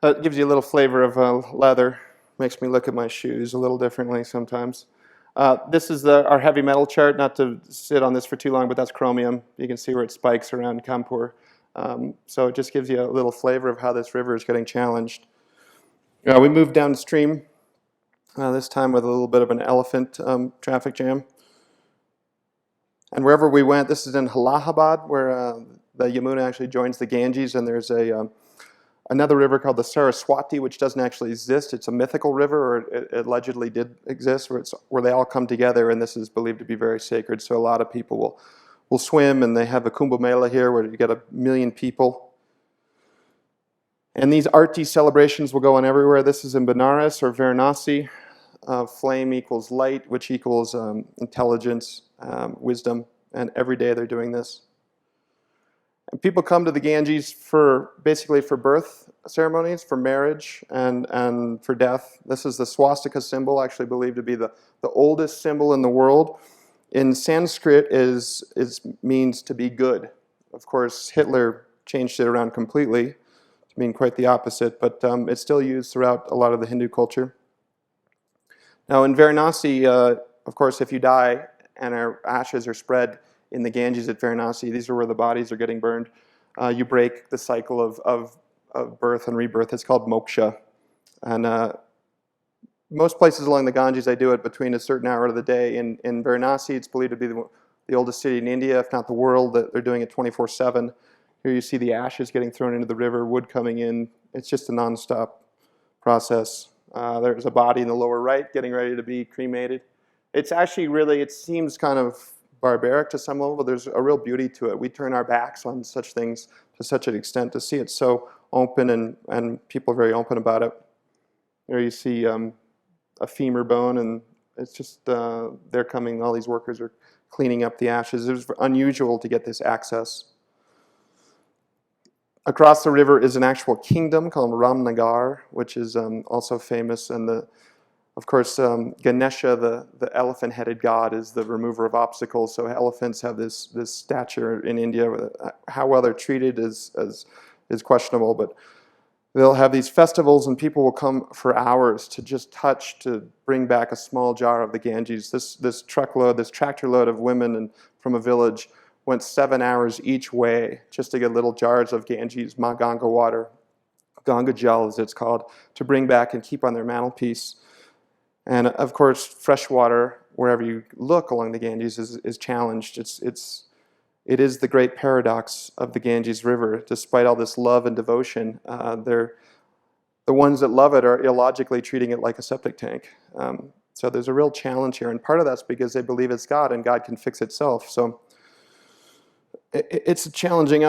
That gives you a little flavor of leather. Makes me look at my shoes a little differently sometimes. This is our heavy metal chart. Not to sit on this for too long, but that's chromium. You can see where it spikes around Kanpur. So it just gives you a little flavor of how this river is getting challenged. We moved downstream, this time with a little bit of an elephant traffic jam. And wherever we went, this is in Allahabad, where the Yamuna actually joins the Ganges, and there's another river called the Saraswati, which doesn't actually exist. It's a mythical river, or it allegedly did exist, where they all come together, and this is believed to be very sacred. So a lot of people will swim, and they have a Kumbh Mela here where you get 1 million people. And these arti celebrations will go on everywhere. This is in Benares or Varanasi. Flame equals light, which equals intelligence, wisdom, and every day they're doing this. And people come to the Ganges basically for birth ceremonies, for marriage, and for death. This is the Swastika symbol, actually believed to be the oldest symbol in the world. In Sanskrit, means to be good. Of course, Hitler changed it around completely to mean quite the opposite, but it's still used throughout a lot of the Hindu culture. Now, in Varanasi, of course, if you die and our ashes are spread in the Ganges at Varanasi, these are where the bodies are getting burned, you break the cycle of birth and rebirth. It's called moksha. And most places along the Ganges, they do it between a certain hour of the day. In Varanasi, it's believed to be the oldest city in India, if not the world. That they're doing it 24/7. Here you see the ashes getting thrown into the river, wood coming in. It's just a nonstop process. There's a body in the lower right getting ready to be cremated. It's actually really, it seems kind of barbaric to some level, but there's a real beauty to it. We turn our backs on such things to such an extent to see it so open, and people are very open about it. There you see a femur bone, and it's just, they're coming, all these workers are cleaning up the ashes. It was unusual to get this access. Across the river is an actual kingdom called Ramnagar, which is also famous, and of course, Ganesha, the elephant-headed god, is the remover of obstacles. So elephants have this stature in India. How well they're treated is questionable, but they'll have these festivals, and people will come for hours to just touch, to bring back a small jar of the Ganges. This tractor load of women from a village went 7 hours each way just to get little jars of Ganges, Ma Ganga water, Ganga Jal as it's called, to bring back and keep on their mantelpiece. And of course, fresh water, wherever you look along the Ganges, is challenged. It is the great paradox of the Ganges River. Despite all this love and devotion, the ones that love it are illogically treating it like a septic tank. So there's a real challenge here, and part of that's because they believe it's God, and God can fix itself. So it's challenging.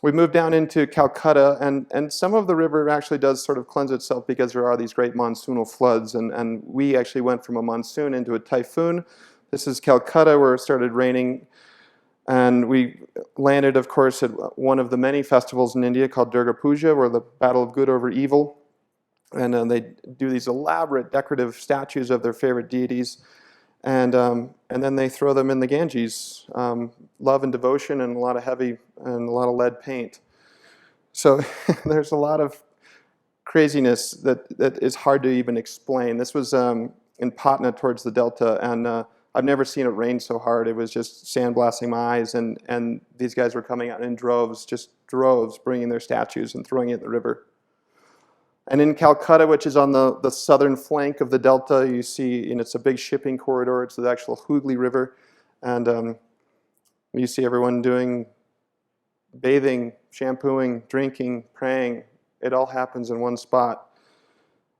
We moved down into Calcutta, and some of the river actually does sort of cleanse itself because there are these great monsoonal floods, and we actually went from a monsoon into a typhoon. This is Calcutta, where it started raining, and we landed, of course, at one of the many festivals in India called Durga Puja, where the battle of good over evil, and they do these elaborate decorative statues of their favorite deities, and then they throw them in the Ganges. Love and devotion, and a lot of lead paint. So there's a lot of craziness that is hard to even explain. This was in Patna towards the delta, and I've never seen it rain so hard. It was just sandblasting my eyes, and these guys were coming out in droves, bringing their statues and throwing it in the river. And in Calcutta, which is on the southern flank of the delta, you see, and it's a big shipping corridor. It's the actual Hooghly River, and you see everyone doing bathing, shampooing, drinking, praying. It all happens in one spot.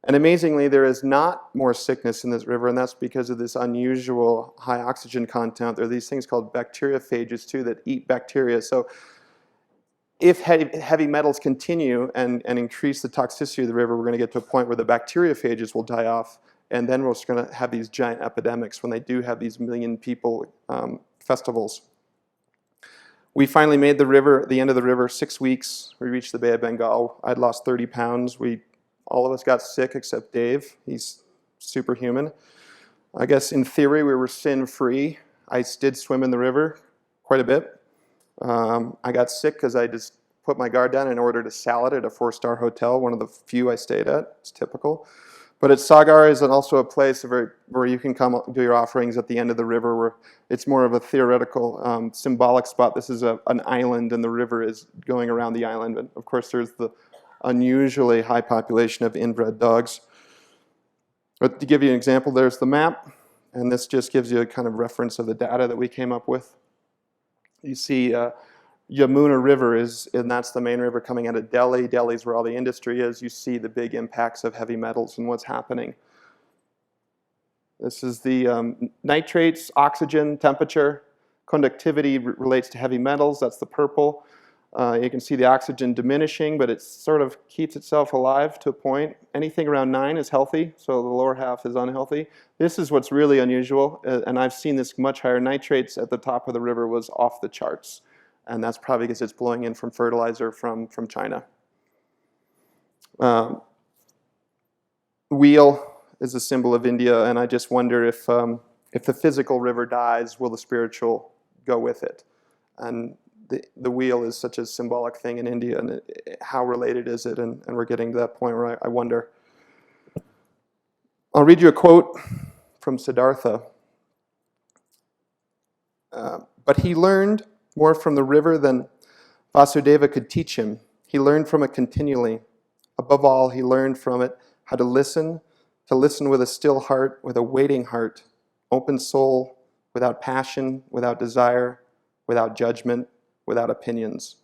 And amazingly, there is not more sickness in this river, and that's because of this unusual high oxygen content. There are these things called bacteriophages, too, that eat bacteria. So if heavy metals continue and increase the toxicity of the river, we're going to get to a point where the bacteriophages will die off, and then we're just going to have these giant epidemics when they do have these million people festivals. We finally made the end of the river, 6 weeks. We reached the Bay of Bengal. I'd lost 30 pounds. All of us got sick except Dave. He's superhuman. I guess in theory we were sin-free. I did swim in the river quite a bit. I got sick because I just put my guard down and ordered a salad at a 4-star hotel, one of the few I stayed at. It's typical. But at Sagar is also a place where you can come do your offerings at the end of the river, where it's more of a theoretical, symbolic spot. This is an island, and the river is going around the island. And of course, there's the unusually high population of inbred dogs. But to give you an example, there's the map, and this just gives you a kind of reference of the data that we came up with. You see Yamuna River and that's the main river coming out of Delhi. Delhi's where all the industry is. You see the big impacts of heavy metals and what's happening. This is the nitrates, oxygen, temperature. Conductivity relates to heavy metals. That's the purple. You can see the oxygen diminishing, but it sort of keeps itself alive to a point. Anything around 9 is healthy, so the lower half is unhealthy. This is what's really unusual, and I've seen this much higher. Nitrates at the top of the river was off the charts. and that's probably because it's blowing in from fertilizer from China. Wheel is a symbol of India, and I just wonder if the physical river dies, will the spiritual go with it? And the wheel is such a symbolic thing in India, and how related is it? And we're getting to that point where I wonder. I'll read you a quote from Siddhartha. But he learned more from the river than Vasudeva could teach him. He learned from it continually. Above all, he learned from it how to listen with a still heart, with a waiting heart, open soul, without passion, without desire, without judgment, without opinions.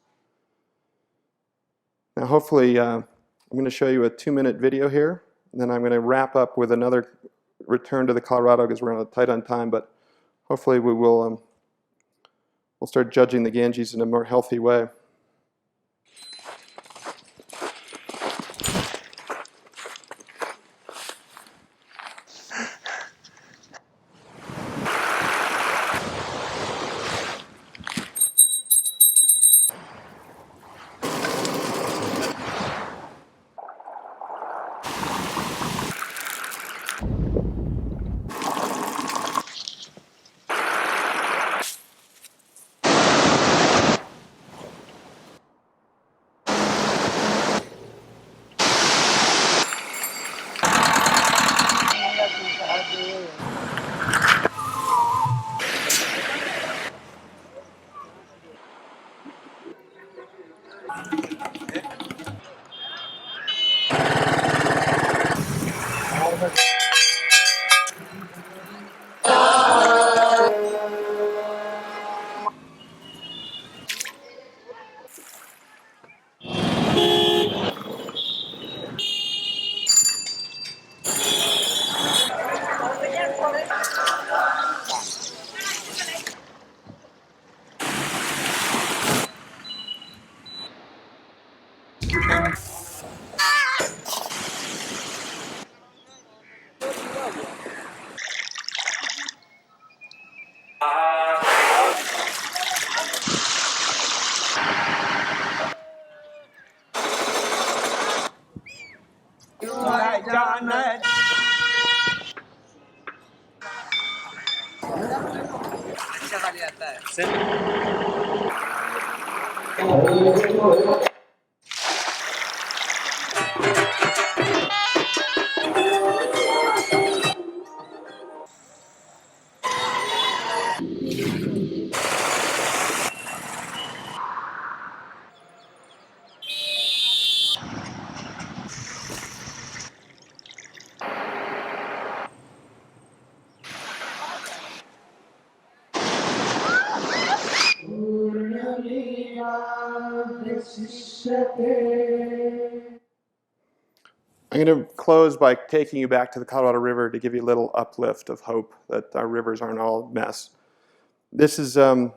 Now, hopefully, I'm going to show you a 2-minute video here, and then I'm going to wrap up with another return to the Colorado because we're tight on time, but hopefully we will we'll start judging the Ganges in a more healthy way. I'm going to close by taking you back to the Colorado River to give you a little uplift of hope that our rivers aren't all a mess. This is 1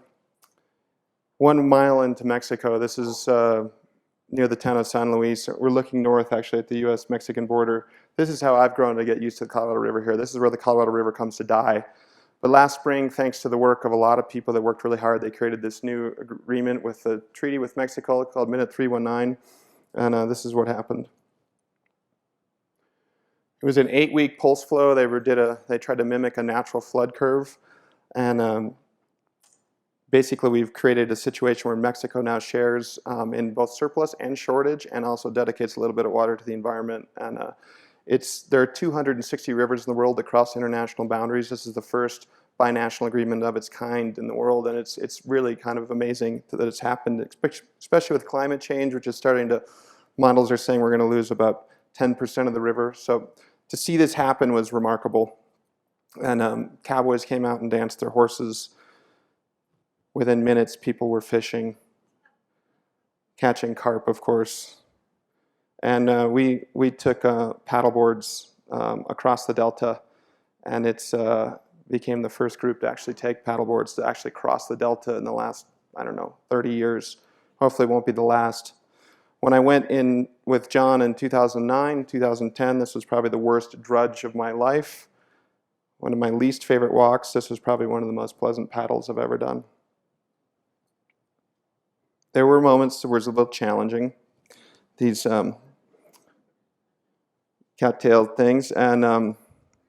mile into Mexico. This is near the town of San Luis. We're looking north, actually, at the U.S.-Mexican border. This is how I've grown to get used to the Colorado River here. This is where the Colorado River comes to die. But last spring, thanks to the work of a lot of people that worked really hard, they created this new agreement with the treaty with Mexico called Minute 319, and this is what happened. It was an 8-week pulse flow. They tried to mimic a natural flood curve, and basically we've created a situation where Mexico now shares in both surplus and shortage, and also dedicates a little bit of water to the environment. And there are 260 rivers in the world that cross international boundaries. This is the first binational agreement of its kind in the world, and it's really kind of amazing that it's happened, especially with climate change, which is starting to, models are saying we're going to lose about 10% of the river. So to see this happen was remarkable. And cowboys came out and danced their horses. Within minutes, people were fishing, catching carp, of course. And we took paddleboards across the delta, and it's became the first group to actually take paddleboards to actually cross the delta in the last, 30 years. Hopefully it won't be the last. When I went in with John in 2009, 2010, this was probably the worst drudge of my life. One of my least favorite walks. This was probably one of the most pleasant paddles I've ever done. there were moments that were a little challenging. These cattailed things, and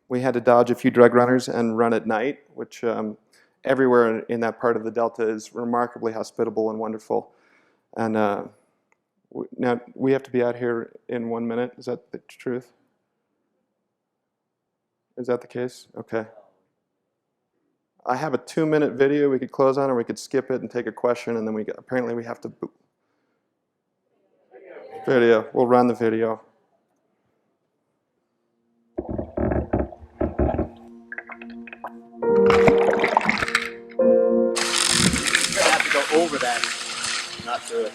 we had to dodge a few drug runners and run at night, which everywhere in that part of the Delta is remarkably hospitable and wonderful. And now we have to be out here in 1 minute. Is that the truth? Is that the case? Okay. I have a 2-minute video we could close on, or we could skip it and take a question, and then apparently we have to. Video. We'll run the video. Over that, not through it.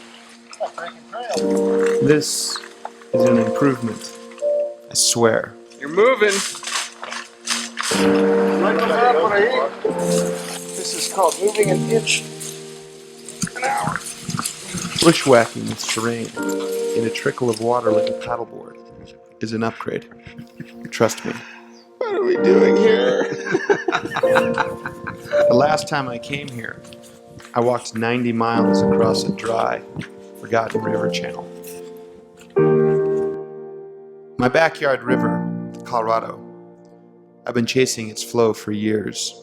This is an improvement. I swear. You're moving. This is called moving an inch an hour. Bushwhacking with terrain in a trickle of water like a paddleboard is an upgrade. Trust me. What are we doing here? The last time I came here, I walked 90 miles across a dry, forgotten river channel. My backyard river, the Colorado, I've been chasing its flow for years.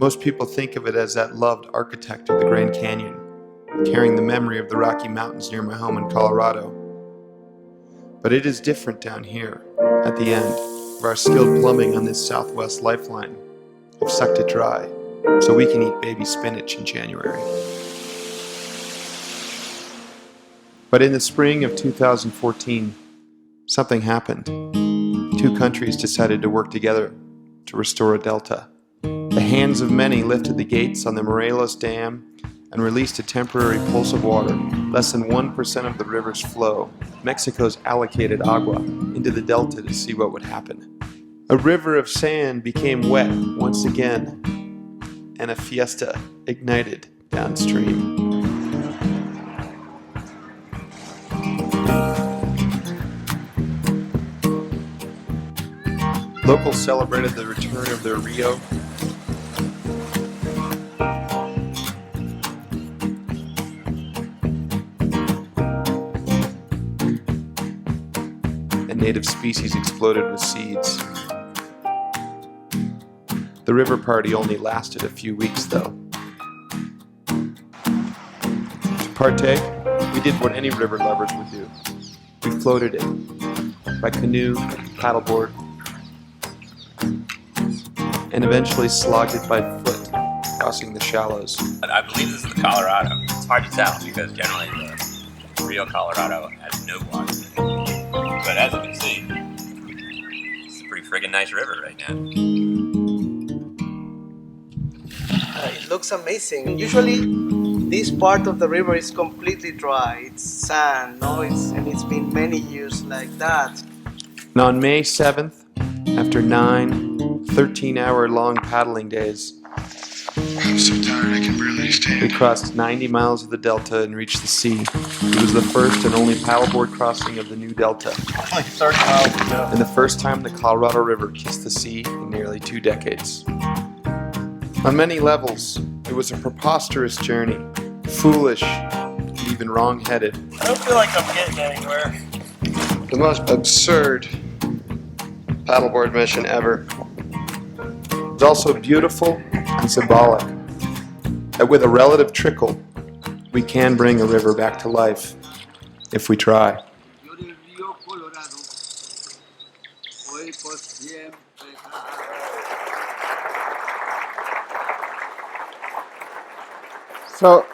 Most people think of it as that loved architect of the Grand Canyon, carrying the memory of the Rocky Mountains near my home in Colorado. But it is different down here, at the end of our skilled plumbing on this southwest lifeline. I've sucked it dry, so we can eat baby spinach in January. But in the spring of 2014, something happened. 2 countries decided to work together to restore a delta. The hands of many lifted the gates on the Morelos Dam and released a temporary pulse of water, less than 1% of the river's flow, Mexico's allocated agua, into the delta to see what would happen. A river of sand became wet once again, and a fiesta ignited downstream. Locals celebrated the return of their Rio. And native species exploded with seeds. The river party only lasted a few weeks, though. To partake, we did what any river lovers would do. We floated it by canoe, paddleboard, and eventually slogged it by foot, crossing the shallows. I believe this is the Colorado. It's hard to tell because generally the real Colorado has no water in it. But as you can see, it's a pretty friggin' nice river right now. It looks amazing. Usually, this part of the river is completely dry. It's sand, no? It's been many years like that. And on May 7th, after 9 13-hour-long paddling days, I'm so tired I can barely stand. we crossed 90 miles of the delta and reached the sea. It was the first and only paddleboard crossing of the new delta, Only 30 miles to go. and the first time the Colorado River kissed the sea in nearly 2 decades. On many levels, it was a preposterous journey, foolish, and even wrong-headed. I don't feel like I'm getting anywhere. The most absurd paddleboard mission ever. It's also beautiful and symbolic that with a relative trickle, we can bring a river back to life if we try. So,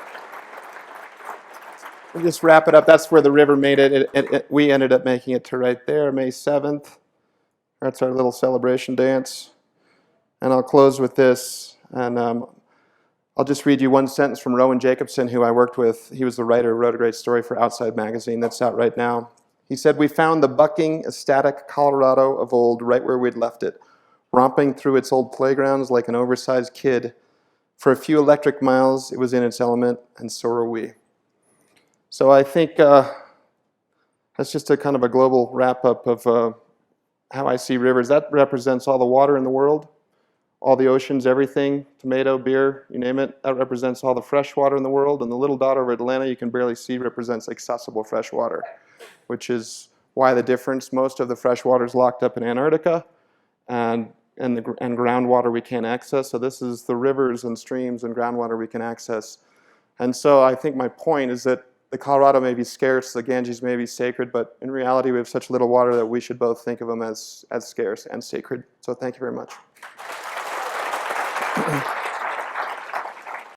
we'll just wrap it up. That's where the river made it. We ended up making it to right there, May 7th. That's our little celebration dance. And I'll close with this. And I'll just read you one sentence from Rowan Jacobson, who I worked with. He was the writer who wrote a great story for Outside Magazine that's out right now. He said, "We found the bucking, ecstatic Colorado of old right where we'd left it, romping through its old playgrounds like an oversized kid. For a few electric miles, it was in its element, and so are we." So I think that's just a kind of a global wrap-up of how I see rivers. That represents all the water in the world, all the oceans, everything, tomato, beer, you name it, that represents all the fresh water in the world. And the little dot over Atlanta you can barely see represents accessible fresh water, which is why the difference. Most of the fresh water is locked up in Antarctica and groundwater we can't access. So this is the rivers and streams and groundwater we can access. And so I think my point is that the Colorado may be scarce, the Ganges may be sacred, but in reality we have such little water that we should both think of them as scarce and sacred. So thank you very much.